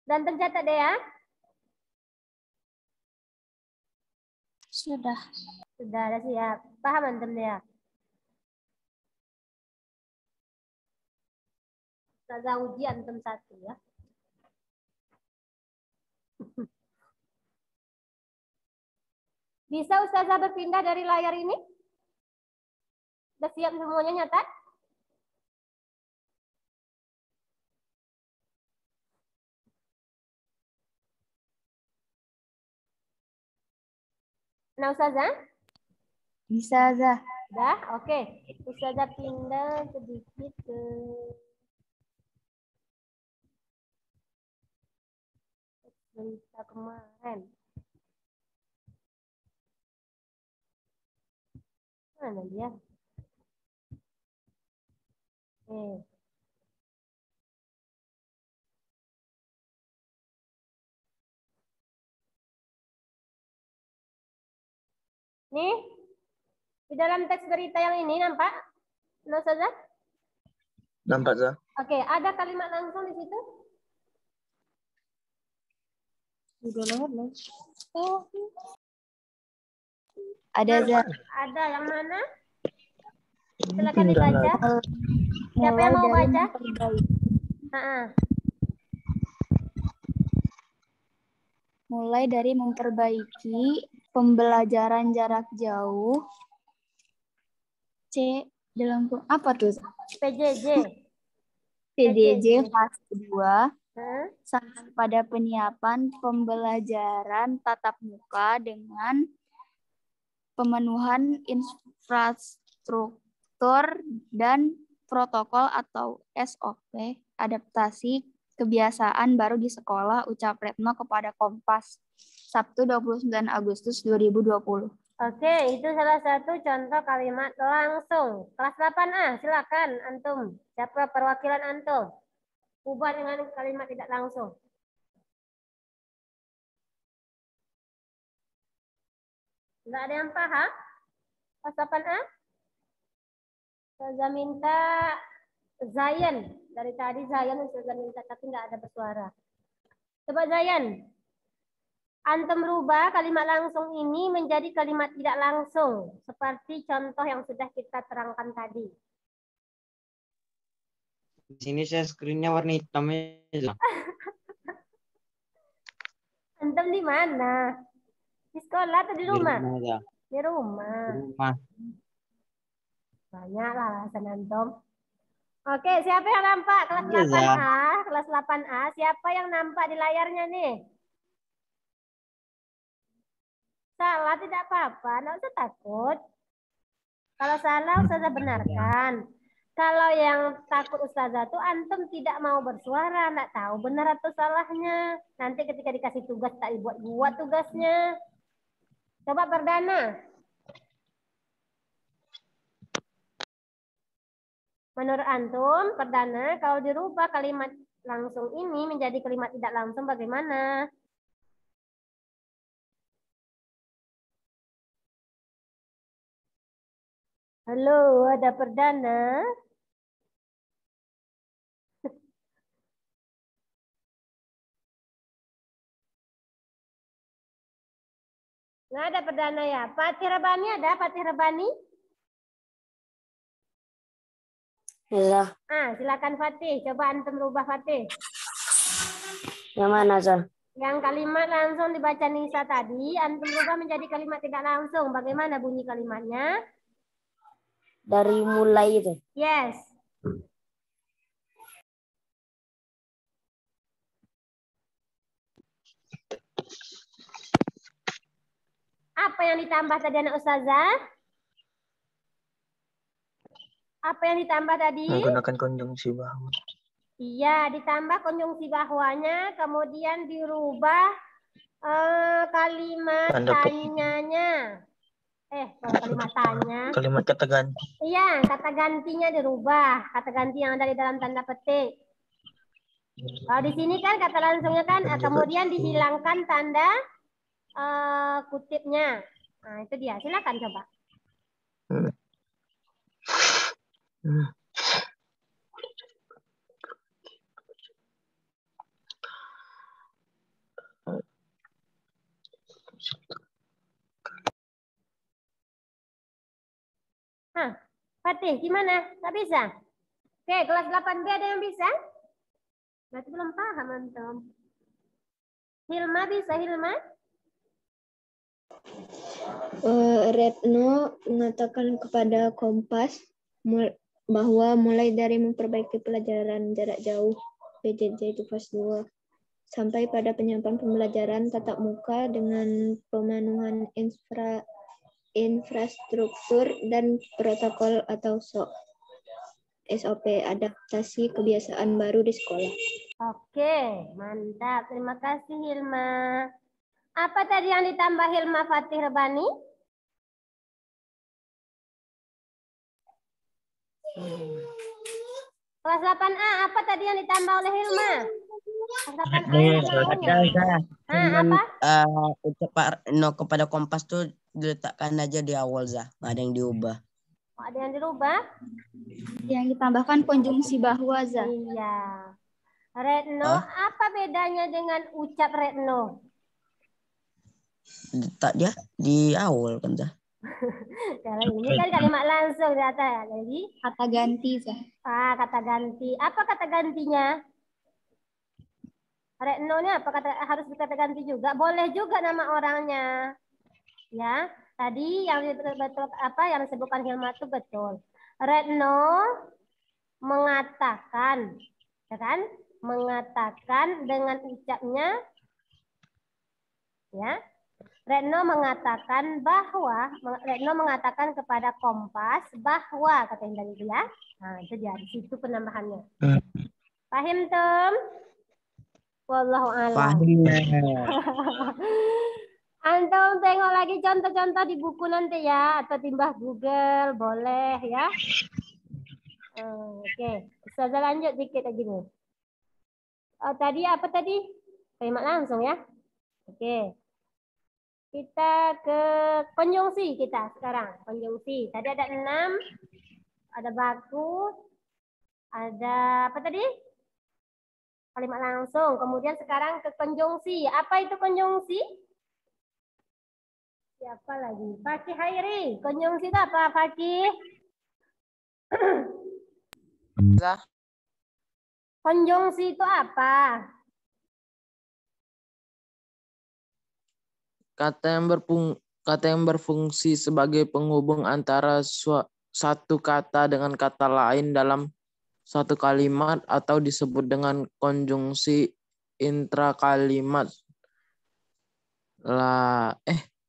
Dan tercatat deh ya. Sudah. Sudah ada siap. Paham antum ya? Ustazah uji antum satu ya. Bisa Ustazah berpindah dari layar ini? Sudah siap semuanya nyatat? Nah Ustazah? Bisa, Zah. Udah? Oke. Ustazah pindah sedikit ke cerita kemarin. Mana dia? Oke. Nih, di dalam teks berita yang ini nampak? Nah, Ustazah? Nampak, Zah? Oke, ada kalimat langsung di situ? Udah lewat loh. Oh. Ada, Zah. Ada yang mana? Ini Silakan pindah dibaca. lagi. Siapa yang mau Mulai dari baca? memperbaiki. Mulai dari memperbaiki pembelajaran jarak jauh. C dalam apa tuh? PJJ. PJJ fase 2 Hah? sampai pada penyiapan pembelajaran tatap muka dengan pemenuhan infrastruktur dan protokol atau SOP adaptasi kebiasaan baru di sekolah, ucap Retno kepada Kompas Sabtu 29 Agustus 2020. Oke, itu salah satu contoh kalimat langsung. Kelas 8A, silakan antum. Siapa perwakilan antum? Ubah dengan kalimat tidak langsung. Enggak ada yang paham? Kelas 8A? Saya minta Zayan. Dari tadi Zayan sudah minta tapi enggak ada bersuara. Coba Zayan. Antum rubah kalimat langsung ini menjadi kalimat tidak langsung. Seperti contoh yang sudah kita terangkan tadi. Di sini saya screen-nya warna hitam ya. Antum di mana? Di sekolah atau di rumah? Di rumah, ya. Di rumah. Di rumah. Banyak lah alasan antum. Oke, siapa yang nampak? Kelas Iya, 8A. Kelas 8A. Siapa yang nampak di layarnya nih? Salah tidak apa-apa. Nggak usah takut. Kalau salah, Ustazah benarkan. Kalau yang takut Ustazah tuh antum tidak mau bersuara, nggak tahu benar atau salahnya. Nanti ketika dikasih tugas tak dibuat-buat tugasnya. Coba Perdana. Menurut antum, Perdana, kalau dirubah kalimat langsung ini menjadi kalimat tidak langsung bagaimana? Halo, ada Perdana? Nggak ada perdana ya. Fatih Rebani ada? Fatih Rebani? Ya. Silakan Fatih. Coba antum rubah Fatih. Yang mana, Za? Yang kalimat langsung dibaca Nisa tadi, antum rubah menjadi kalimat tidak langsung. Bagaimana bunyi kalimatnya? Dari mulai itu. Yes. Apa yang ditambah tadi anak Ustazah? Apa yang ditambah tadi? Menggunakan konjungsi bahwa. Iya, ditambah konjungsi bahwanya, kemudian dirubah kalimat tanyanya. Kalimat tanya. Kalimat kata ganti. Iya, kata gantinya dirubah. Kata ganti yang ada di dalam tanda petik. Kalau di sini kan kata langsungnya kan, kemudian dihilangkan tanda kutipnya. Nah, itu dia. Silakan coba. Fatih, gimana? Tak bisa? Oke, kelas 8B ada yang bisa? Berarti belum paham, antum. Hilma bisa, Hilma? Retno mengatakan kepada Kompas bahwa mulai dari memperbaiki pelajaran jarak jauh PJJ itu fase 2 sampai pada penyampaian pembelajaran tatap muka dengan pemenuhan infrastruktur dan protokol atau SOP adaptasi kebiasaan baru di sekolah. Oke, mantap. Terima kasih Hilma. Apa tadi yang ditambah Hilma Fatih Rebani? Kelas 8A, apa tadi yang ditambah oleh Hilma? Kelas 8A yang apa? Ucapan no kepada Kompas tuh diletakkan aja di awal, Zah. Nggak ada yang diubah. Ada yang dirubah? Yang ditambahkan konjungsi bahwa, Zah. Iya. Retno, apa bedanya dengan ucap Retno? Letak dia di awal kan, Zah. Kalau ini kan kalimat langsung di atas ya. Jadi kata ganti, Zah. Kata ganti. Apa kata gantinya? Retno ini apa harus dikata ganti juga? Boleh juga nama orangnya. Ya, tadi yang betul apa yang disebutkan Hilma itu betul. Retno mengatakan, ya kan? Mengatakan dengan ucapnya, ya. Retno mengatakan bahwa, Retno mengatakan kepada Kompas bahwa, kata yang tadi ya. Nah, itu dia, di situ penambahannya. Paham, Tom? Wallahu a'lam. Antum tengok lagi contoh-contoh di buku nanti ya, atau timbah Google, boleh ya. Oke, Ustazah lanjut dikit lagi nih. Tadi apa tadi? Kalimat langsung ya. Oke. Kita ke konjungsi kita sekarang. Konjungsi. Tadi ada 6. Ada baku. Ada apa tadi? Kalimat langsung. Kemudian sekarang ke konjungsi. Apa itu konjungsi? Siapa lagi? Fakih Hairi. Konjungsi itu apa, Fakih? Konjungsi itu apa? Kata yang berfungsi sebagai penghubung antara satu kata dengan kata lain dalam satu kalimat atau disebut dengan konjungsi intrakalimat.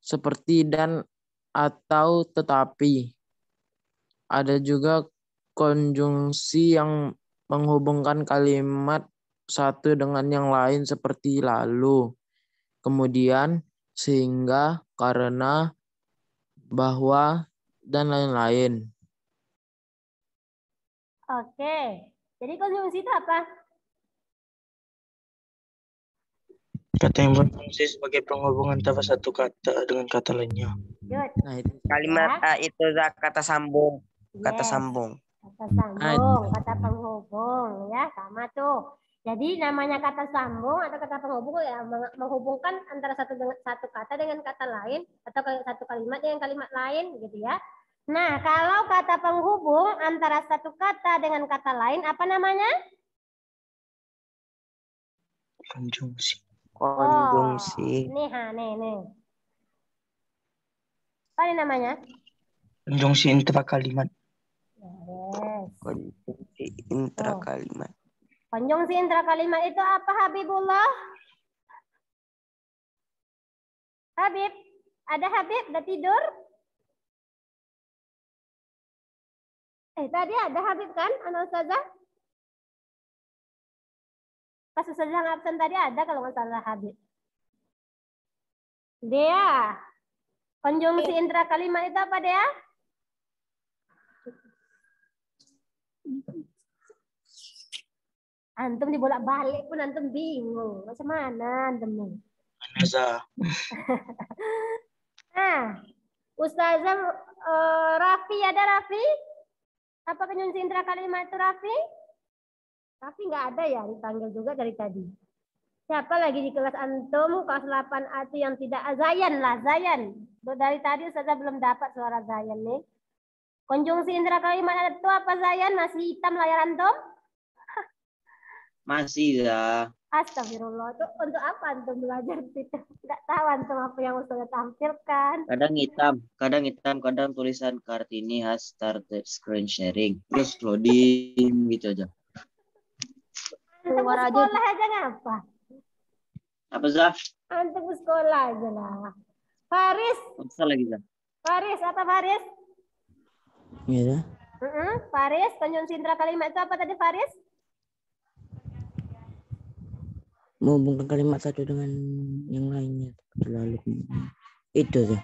Seperti dan atau tetapi. Ada juga konjungsi yang menghubungkan kalimat satu dengan yang lain seperti lalu, kemudian, sehingga, karena, bahwa, dan lain-lain. Oke. Jadi konjungsi itu apa? Kata yang berfungsi sebagai penghubung antara satu kata dengan kata lainnya. Good. Nah, itu kalimat itu kata sambung. Kata Yes. sambung. Kata sambung, kata penghubung ya, sama tuh. Jadi namanya kata sambung atau kata penghubung ya menghubungkan antara satu kata dengan kata lain atau satu kalimat dengan kalimat lain gitu ya. Nah, kalau kata penghubung antara satu kata dengan kata lain apa namanya? Konjungsi. Konjungsi. Nih. Apa ini namanya? Konjungsi intra kalimat. Yes. Konjungsi intra kalimat. Konjungsi intra kalimat itu apa, Habibullah? Habib, ada Habib udah tidur? Tadi ada Habib kan, anak ustazah? Pas ustazah yang absen tadi ada kalau nggak salah Habib. Dea, konjungsi intra kalimat itu apa, Dea? Antum dibolak-balik pun antum bingung. Macam mana antum? Anazah. Nah, Ustazah Raffi, ada Raffi? Apa konjungsi intra kalimat itu, Raffi? Raffi nggak ada ya, dipanggil juga dari tadi. Siapa lagi di kelas antum, kelas 8A itu yang tidak? Zayan lah, Zayan. Dari tadi Ustazah belum dapat suara Zayan nih. Konjungsi intra kalimat itu apa, Zayan? Masih hitam layar antum? Masih ya. Astagfirullah, itu untuk apa antum belajar itu? Nggak tahu antum apa yang Ustazah tampilkan. Kadang hitam, kadang tulisan Kartini has started screen sharing. Terus loading gitu aja. Antum ke sekolah aja ngapa? Apa Zah? Antum ke sekolah aja lah. Faris. Apa lagi Zah? Faris, apa Faris? Iya. Faris, konjungsi intra kalimat itu apa tadi, Faris? Menghubungkan kalimat satu dengan yang lainnya. Lalu itu ya.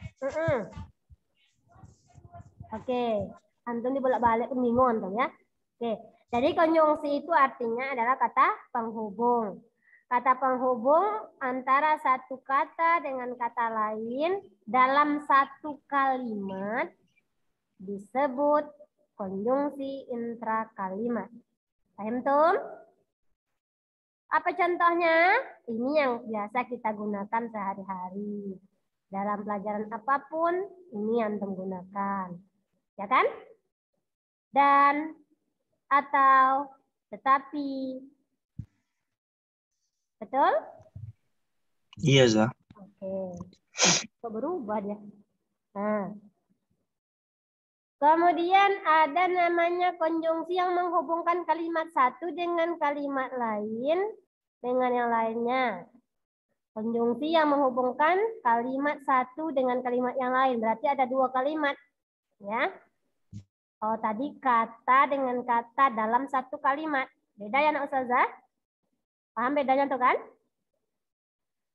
Oke, antum dibolak-balik bingung antum ya. Oke, jadi konjungsi itu artinya adalah kata penghubung. Kata penghubung antara satu kata dengan kata lain dalam satu kalimat disebut konjungsi intra kalimat. Paham tum? Apa contohnya? Ini yang biasa kita gunakan sehari-hari. Dalam pelajaran apapun, ini yang antum gunakan. Ya kan? Dan, atau, tetapi. Betul? Iya, Zah. Oke. Kok berubah dia? Nah. Kemudian ada namanya konjungsi yang menghubungkan kalimat satu dengan kalimat lain dengan yang lainnya. Konjungsi yang menghubungkan kalimat satu dengan kalimat yang lain. Berarti ada dua kalimat. Ya. Oh, tadi kata dengan kata dalam satu kalimat. Beda ya, Nak Ustazah? Paham bedanya tuh kan?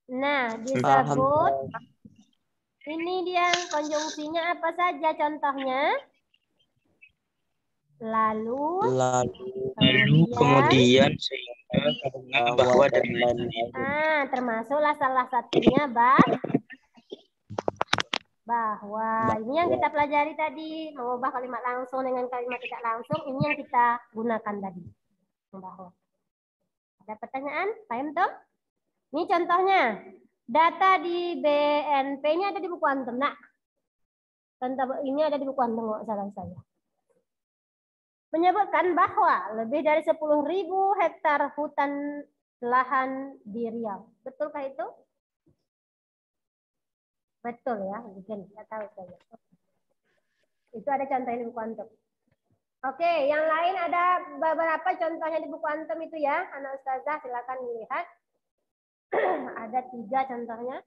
Nah, disebut. Ini dia konjungsinya apa saja contohnya? Lalu kemudian sehingga bahwa dan lain-lain. Termasuklah salah satunya bahwa. Ini yang kita pelajari tadi, mengubah kalimat langsung dengan kalimat tidak langsung, ini yang kita gunakan tadi. Bahwa. Ada pertanyaan? Paham toh? Ini contohnya. Data di BNP-nya ada di buku antum, Nak. Contoh ini ada di buku antum, nggak salah saya. Menyebutkan bahwa lebih dari 10.000 hektar hutan lahan di Riau. Betulkah itu? Betul ya, mungkin nggak tahu saya. Itu ada contohnya di buku antum. Oke, yang lain ada beberapa contohnya di buku antum itu ya, anak ustazah silakan dilihat. Ada 3 contohnya.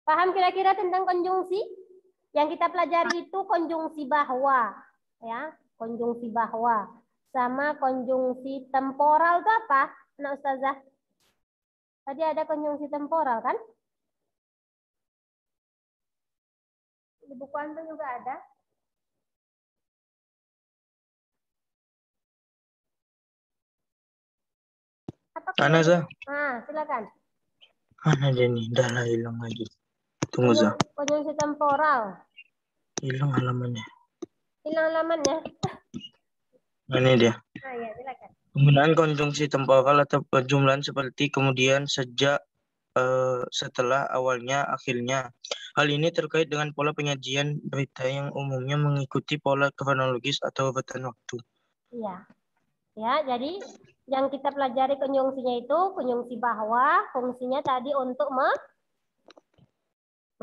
Paham kira-kira tentang konjungsi? Yang kita pelajari itu konjungsi bahwa, ya. Konjungsi bahwa sama konjungsi temporal itu apa? Nah, Ustazah. Tadi ada konjungsi temporal kan? Di buku antum juga ada. Ana, Zah. Silakan. Ana dia nih, dah lah hilang lagi. Tunggu, Zah. Konjungsi temporal. Hilang halamannya. Hilang halamannya. Ini dia. Ya, silakan. Penggunaan konjungsi temporal atau perjumlahan seperti kemudian, sejak, setelah, awalnya, akhirnya. Hal ini terkait dengan pola penyajian berita yang umumnya mengikuti pola kronologis atau urutan waktu. Iya. Ya, jadi yang kita pelajari konjungsinya itu konjungsi bahwa fungsinya tadi untuk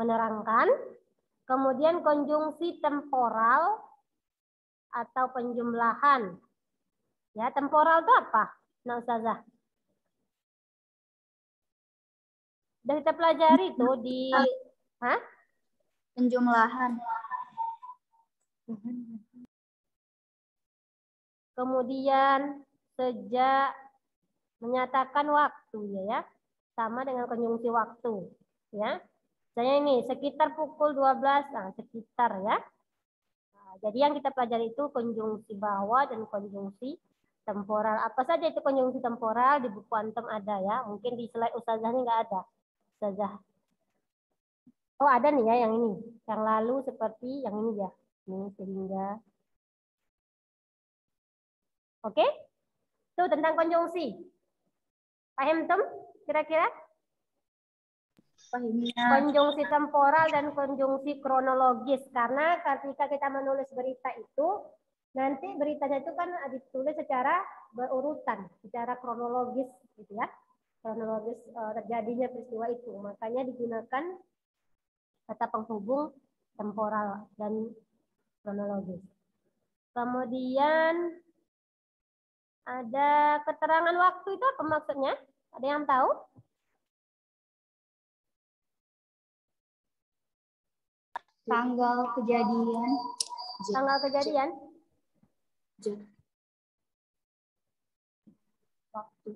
menerangkan. Kemudian konjungsi temporal atau penjumlahan. Ya, temporal itu apa? Nah, Ustazah. Sudah kita pelajari itu di Penjumlahan. Kemudian sejak, menyatakan waktu ya. Sama dengan konjungsi waktu, ya. Misalnya ini sekitar pukul 12, nah sekitar ya. Nah, jadi yang kita pelajari itu konjungsi bahwa dan konjungsi temporal. Apa saja itu konjungsi temporal di buku antum ada ya. Mungkin di slide Ustazah ini nggak ada. Ustazah. Oh ada nih ya yang ini. Yang lalu seperti yang ini ya. Ini sehingga. Oke? Itu tentang konjungsi. Paham Tom? Kira-kira? Konjungsi temporal dan konjungsi kronologis. Karena ketika kita menulis berita itu, nanti beritanya itu kan ditulis secara berurutan, secara kronologis gitu ya. Kronologis terjadinya peristiwa itu. Makanya digunakan kata penghubung temporal dan kronologis. Kemudian ada keterangan waktu itu apa maksudnya? Ada yang tahu? Tanggal kejadian. Tanggal kejadian? Waktu.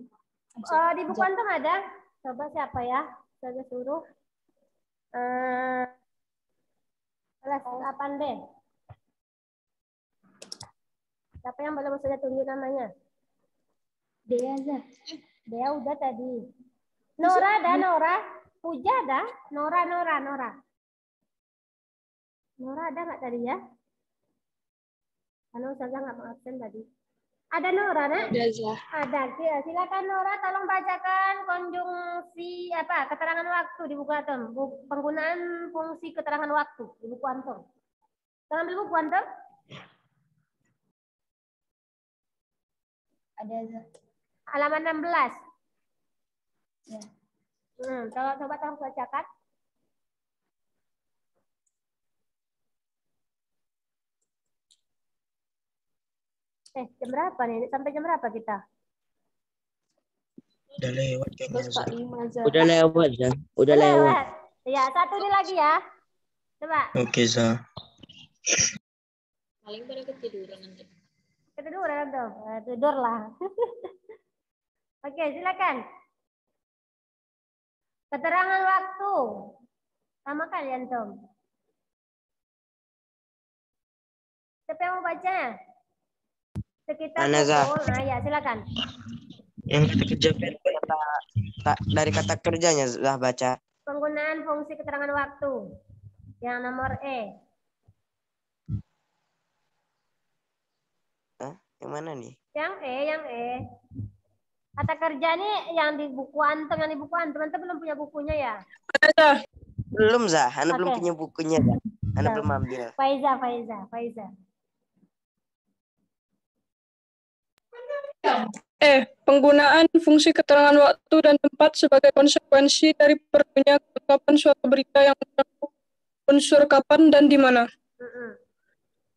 Di buku antum ada? Coba siapa ya? Saya suruh. Kelas 8 deh. Siapa yang belum saya tunjuk namanya? Dea. Dea udah tadi. Nora ada, Nora. Puja ada. Nora. Nora ada nggak tadi ya? Karena Ustazah nggak mau absen tadi. Ada Nora, nak? Ada. Silakan Nora, tolong bacakan konjungsi keterangan waktu di buku antum. Penggunaan fungsi keterangan waktu di buku antum. Tolong ambil buku antum. Ada. Halaman 16. Ya. Coba tolong bacakan. Jam berapa nih? Sampai jam berapa kita? Udah lewat kayaknya. Udah lewat ya. Udah lewat. Ya, satu ini lagi ya. Coba. Oke, Za. Paling pada ketiduran nanti. Ketiduran dong. Tidur lah. Oke, silakan. Keterangan waktu. Sama kalian, Tom. Siapa yang mau baca? Sekitar pukul. Nah, ya, silakan. Yang kerja dari kata kerjanya sudah baca. Penggunaan fungsi keterangan waktu. Yang nomor E. Yang mana nih? Yang E. Kata kerja nih yang di buku antum, Antum belum punya bukunya ya? Belum, Zah. Anda belum punya bukunya, Zah. Anda belum ambil. Faiza. Penggunaan fungsi keterangan waktu dan tempat sebagai konsekuensi dari perlunya kelengkapan suatu berita yang mengandung unsur kapan dan di mana.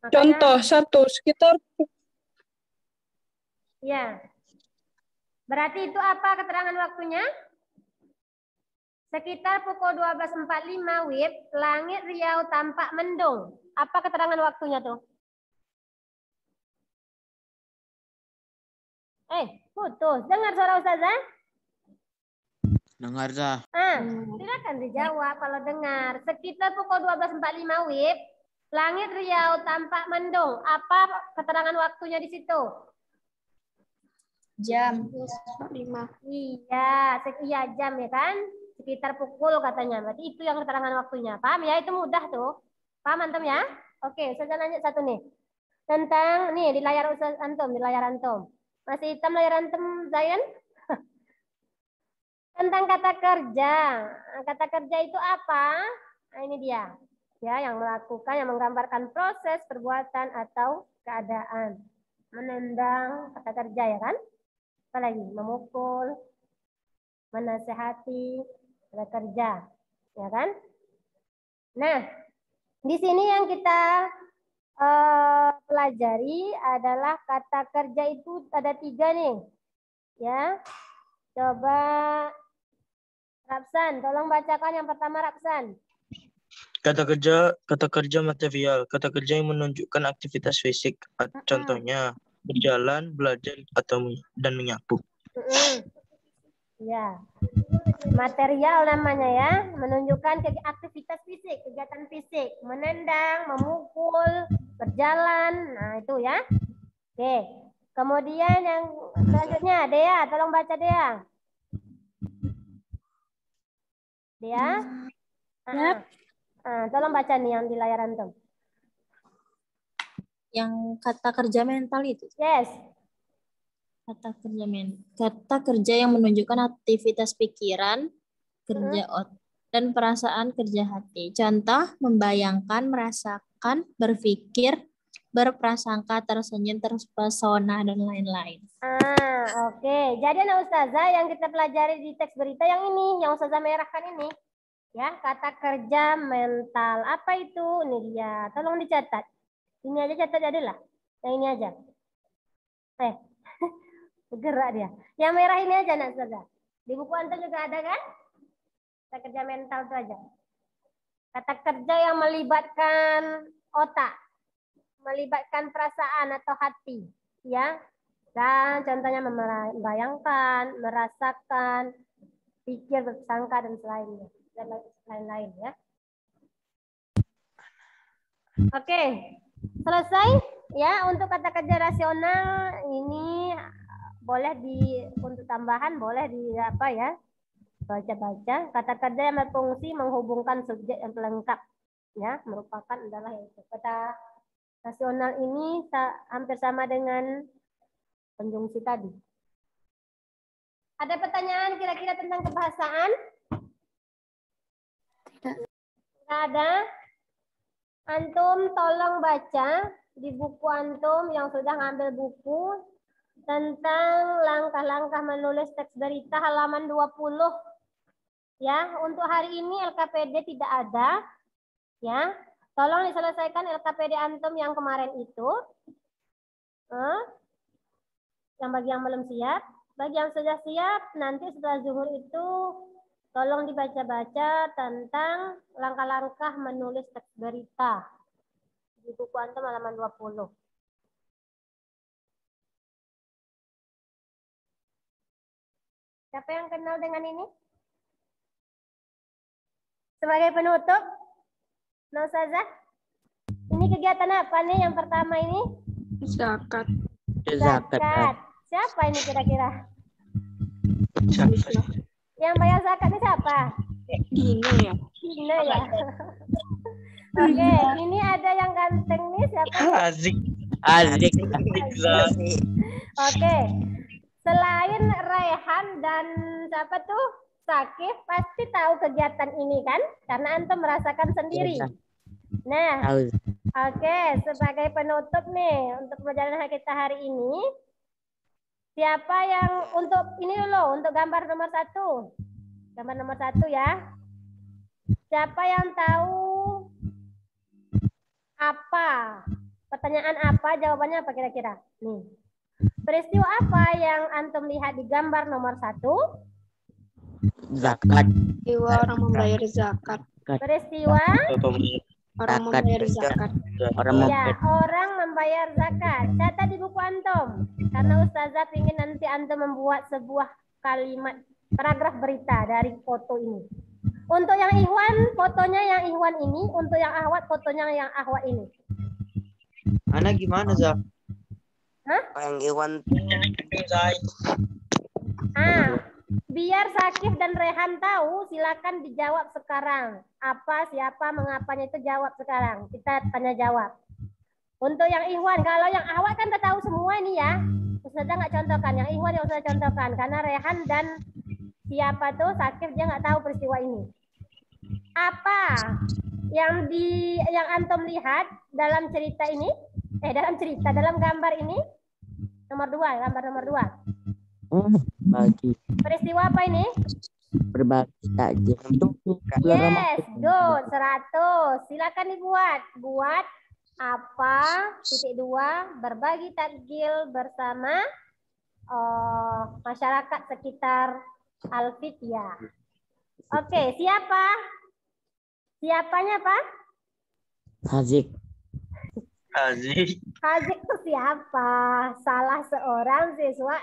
Contoh 1, sekitar. Ya. Berarti itu apa keterangan waktunya? Sekitar pukul 12.45 WIB, langit Riau tampak mendung. Apa keterangan waktunya tuh? Putus. Dengar suara Ustazah? Dengar, Zah. Silakan dijawab kalau dengar. Sekitar pukul 12.45 WIB, langit Riau tampak mendung. Apa keterangan waktunya di situ? Jam. 5. Iya jam ya kan? Sekitar pukul katanya. Berarti itu yang keterangan waktunya. Paham ya? Itu mudah tuh. Paham antum ya? Oke, saya lanjut satu nih. Tentang nih di layar antum, Masih hitam layar antum, Zayan? Tentang kata kerja. Kata kerja itu apa? Nah, ini dia. Ya, yang melakukan, yang menggambarkan proses, perbuatan, atau keadaan. Menendang, kata kerja ya kan? Apalagi? Memukul, menasehati, kata kerja. Ya kan? Nah, di sini yang kita pelajari adalah kata kerja itu ada 3 nih. Ya. Coba Rapsan, tolong bacakan yang pertama Rapsan. Kata kerja material, kata kerja yang menunjukkan aktivitas fisik. Contohnya berjalan, belajar, dan menyapu. Ya. Material namanya ya, menunjukkan aktivitas fisik, kegiatan fisik, menendang, memukul, berjalan. Nah, itu ya. Oke. Kemudian yang selanjutnya, Dea, tolong baca Dea. Dea? Yap. Tolong baca nih yang di layar antum. Yang kata kerja mental itu. Yes. Kata kerja yang menunjukkan aktivitas pikiran, kerja otak, dan perasaan kerja hati. Contoh, membayangkan, merasakan, berpikir, berprasangka, tersenyum, terpesona, dan lain-lain. Oke. Jadi anak ustazah yang kita pelajari di teks berita yang ini, yang ustazah merahkan ini. Ya, kata kerja mental. Apa itu? Ini dia. Tolong dicatat. Ini aja catat adalah. Yang ini aja. Gerak dia. Yang merah ini aja nak ustazah. Di buku antum juga ada kan? Kata kerja mental itu aja. Kata kerja yang melibatkan otak. Melibatkan perasaan atau hati. Ya. Dan contohnya membayangkan, merasakan, pikir, bersangka, dan selainnya. Dan lain-lain ya. Oke. Selesai ya untuk kata kerja rasional ini boleh untuk tambahan boleh baca-baca. Kata kerja yang berfungsi menghubungkan subjek yang pelengkap ya, merupakan adalah itu. Kata rasional ini hampir sama dengan konjungsi tadi. Ada pertanyaan kira-kira tentang kebahasaan? Tidak ada. Antum tolong baca di buku antum yang sudah ngambil buku tentang langkah-langkah menulis teks berita halaman 20. Ya, untuk hari ini LKPD tidak ada. Ya, tolong diselesaikan LKPD antum yang kemarin itu. Yang bagi yang belum siap, bagi yang sudah siap, nanti setelah zuhur itu tolong dibaca-baca tentang langkah-langkah menulis teks berita di buku antum halaman 20. Siapa yang kenal dengan ini? Sebagai penutup, Ustazah, ini kegiatan apa nih yang pertama ini? Zakat. Zakat. Siapa ini kira-kira? Yang bayar zakat ini siapa? Dino ya. Dino ya. Oke, ini ada yang ganteng nih siapa? Azik. Oke. Selain Rehan dan siapa tuh? Sakif pasti tahu kegiatan ini kan? Karena antum merasakan sendiri. Nah, oke, sebagai penutup nih untuk perjalanan kita hari ini, siapa yang untuk ini dulu, untuk gambar nomor 1. Gambar nomor 1 ya. Siapa yang tahu apa? Pertanyaan apa? Jawabannya apa kira-kira? Nih. Peristiwa apa yang antum lihat di gambar nomor 1? Zakat. Peristiwa orang membayar zakat. Peristiwa orang membayar zakat. Orang membayar zakat. Catat di buku antum. Karena Ustazah ingin nanti antum membuat sebuah kalimat paragraf berita dari foto ini. Untuk yang Ikhwan, fotonya yang Ikhwan ini. Untuk yang Ahwat, fotonya yang Ahwat ini. Anak gimana, Zak? Hah? Yang Iwan. Biar Sakif dan Rehan tahu, silakan dijawab sekarang. Apa, siapa, mengapanya itu jawab sekarang. Kita tanya jawab. Untuk yang Ikhwan, kalau yang Ahwat kan udah tahu semua ini ya. Ustazah nggak contohkan, yang Ikhwan yang Ustazah contohkan. Karena Rehan dan siapa tuh Sakif dia nggak tahu peristiwa ini. Apa yang antum lihat dalam cerita ini? Dalam gambar ini? Nomor 2, gambar nomor 2. Bagi. Peristiwa apa ini? Berbagi takjil untuk Yes, good. 100. Silakan dibuat. Buat apa? Titik 2. Berbagi takjil bersama masyarakat sekitar Al-Fitiyah. Oke, siapa? Siapanya, Pak? Hazik. Hazik itu siapa? Salah seorang siswa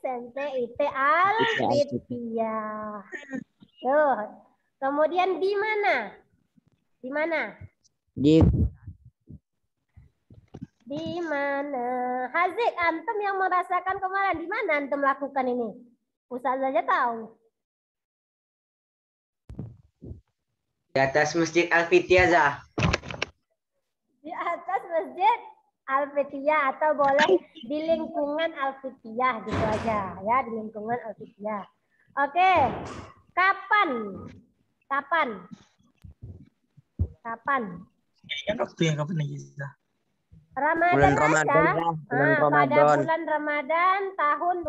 SMP IT Al-Fitiyah. Tuh. Kemudian di mana? Di mana? Di mana? Hazik, antum yang merasakan kemarin, di mana antum lakukan ini? Ustaz saja tahu. Di atas Masjid Al-Fitiyah, Zah. Di atas Masjid Al-Fitiyah atau boleh di lingkungan Al-Fitiyah gitu aja ya, di lingkungan Al-Fitiyah. Oke. Kapan? Kayaknya waktu yang kapan lagi, Zah? Ramadan Bulan Ramadan, aja. Zah. Bulan Pada Ramadan. bulan Ramadan tahun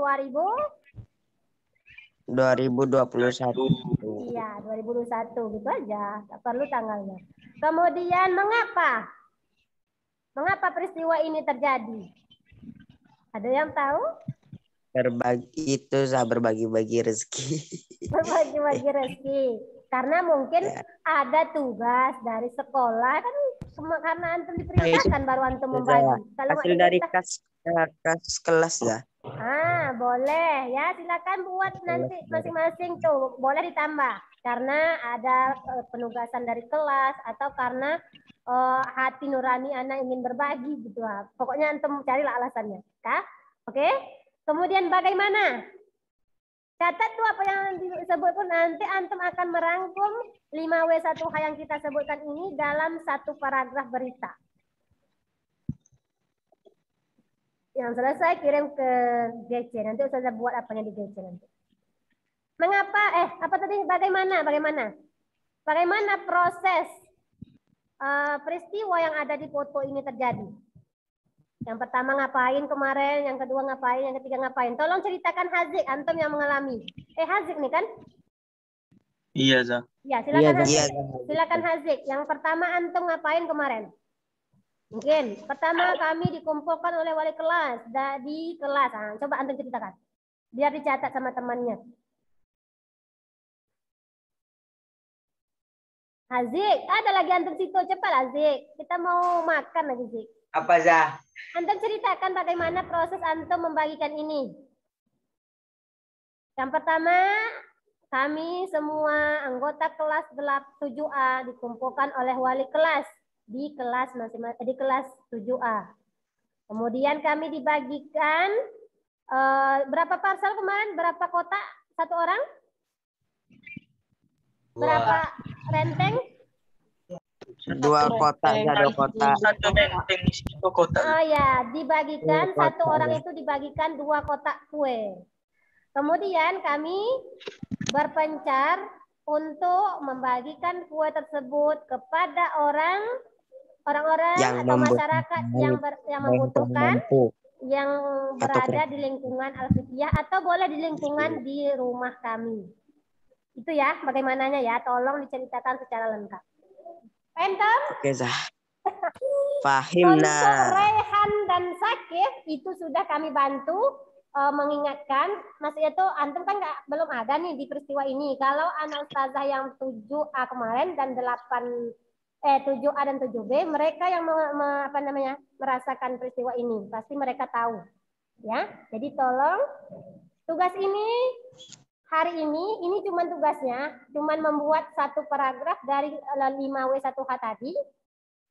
2021. Iya, 2021 gitu aja. Tak perlu tanggalnya. Kemudian mengapa? Mengapa peristiwa ini terjadi? Ada yang tahu? Berbagi itu, Zah, berbagi-bagi rezeki. Berbagi-bagi rezeki. Karena mungkin ada tugas dari sekolah kan, karena antum diperintahkan baru antum membagi. Kalau nggak Hasil dari diperintah- kas kelas, Zah. Boleh ya, silakan buat nanti masing-masing tuh, boleh ditambah karena ada penugasan dari kelas atau karena hati nurani anak ingin berbagi gitu. Pokoknya antum carilah alasannya, kah? Oke? Kemudian bagaimana? Catat tuh apa yang disebut pun, nanti antum akan merangkum 5W1H yang kita sebutkan ini dalam satu paragraf berita. Yang selesai kirim ke GC. Nanti Ustazah buat apanya di GC nanti. Mengapa? Apa tadi? Bagaimana proses peristiwa yang ada di foto ini terjadi? Yang pertama ngapain kemarin? Yang kedua ngapain? Yang ketiga ngapain? Tolong ceritakan Hazik, antum yang mengalami. Hazik nih kan? Iya, Zah. Ya, silakan Hazik. Iya, Silakan Hazik. Yang pertama antum ngapain kemarin? Mungkin pertama kami dikumpulkan oleh wali kelas di kelas. Coba antum ceritakan. Biar dicatat sama temannya. Hazik, ada lagi antum situ, cepat Hazik. Kita mau makan lagi, Zik. Apa, Zah? Antum ceritakan bagaimana proses antum membagikan ini. Yang pertama, kami semua anggota kelas 7A dikumpulkan oleh wali kelas di kelas masing-masing, di kelas 7A. Kemudian kami dibagikan berapa parcel kemarin? Berapa kotak satu orang? Berapa renteng? 2 kotak, 2 kotak. Satu renteng isi 2 kotak. Oh ya, dibagikan 2 satu kotak, orang ya. itu dibagikan 2 kotak kue. Kemudian kami berpencar untuk membagikan kue tersebut kepada orang-orang Yang atau masyarakat yang membutuhkan, mampu. yang Atau berada di lingkungan Al-Fitiyah atau boleh di lingkungan di rumah kami. Itu ya, bagaimananya ya, tolong diceritakan secara lengkap. Paham? Oke, Zah. Fahim, Untuk nah. Rehan dan Sakif itu sudah kami bantu mengingatkan. Maksudnya tuh antum kan belum ada nih di peristiwa ini. Kalau anak ustazah yang 7A kemarin dan 7A dan 7B, mereka yang merasakan peristiwa ini, pasti mereka tahu. Ya, jadi tolong tugas ini hari ini cuma tugasnya, cuma membuat satu paragraf dari 5W1H tadi.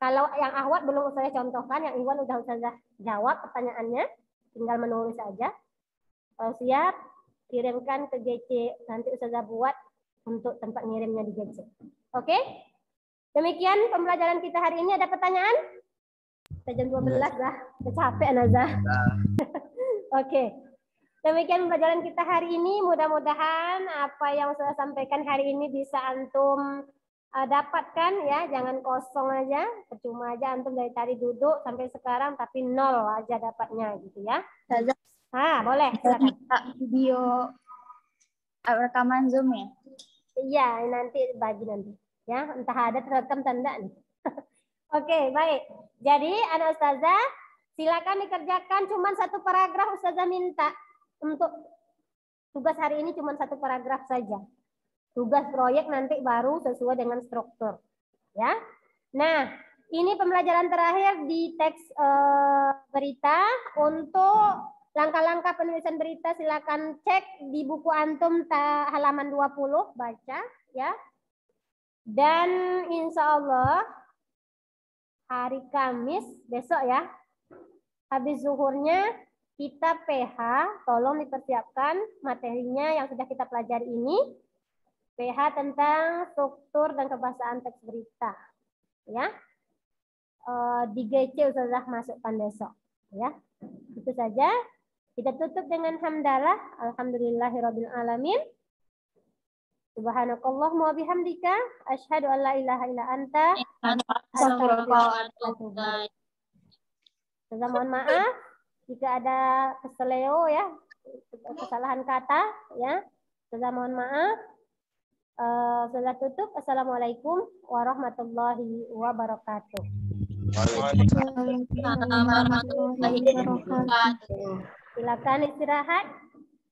Kalau yang Ahwat belum saya contohkan, yang Iwan udah Ustazah jawab pertanyaannya, tinggal menulis saja. Kalau siap, kirimkan ke GC, nanti Ustazah buat untuk tempat ngirimnya di GC. Oke? Demikian pembelajaran kita hari ini. Ada pertanyaan? Udah jam 12 lah. Udah capek Nazah. Oke. Demikian pembelajaran kita hari ini. Mudah-mudahan apa yang saya sampaikan hari ini bisa antum dapatkan ya. Jangan kosong aja. Percuma aja antum dari tadi duduk sampai sekarang tapi 0 aja dapatnya gitu ya. Boleh. Silakan. Video rekaman Zoom ya? Iya, nanti bagi nanti. Ya, entah ada terekam tanda nih. Oke, baik. Jadi anak ustazah silakan dikerjakan cuma 1 paragraf ustazah minta. Untuk tugas hari ini cuma 1 paragraf saja. Tugas proyek nanti baru sesuai dengan struktur. Ya. Nah, ini pembelajaran terakhir di teks berita. Untuk langkah-langkah penulisan berita silakan cek di buku antum halaman 20 baca ya. Dan insya Allah hari Kamis besok ya. Habis zuhurnya kita PH, tolong dipersiapkan materinya yang sudah kita pelajari ini. PH tentang struktur dan kebahasaan teks berita. Ya. Di GC Ustazah masukkan besok. Ya. Itu saja. Kita tutup dengan hamdalah. Alhamdulillahirabbil alamin. Subhanakallahumma wa bihamdika asyhadu an la ilaha illa anta astaghfiruka wa atubu ilaik. Mohon maaf jika ada keseleo ya, kesalahan kata ya. Saya mohon maaf. Saya tutup. Assalamualaikum warahmatullahi wabarakatuh. Silakan istirahat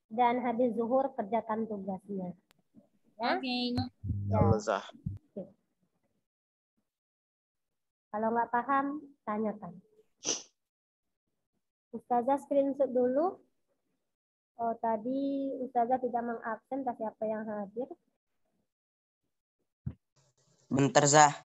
dan habis zuhur kerjakan tugasnya. Ya. Ya. Kalau nggak paham, tanyakan. Ustazah screenshot dulu. Oh, tadi Ustazah tidak mengabsen, tapi siapa yang hadir? Bentar, Zah.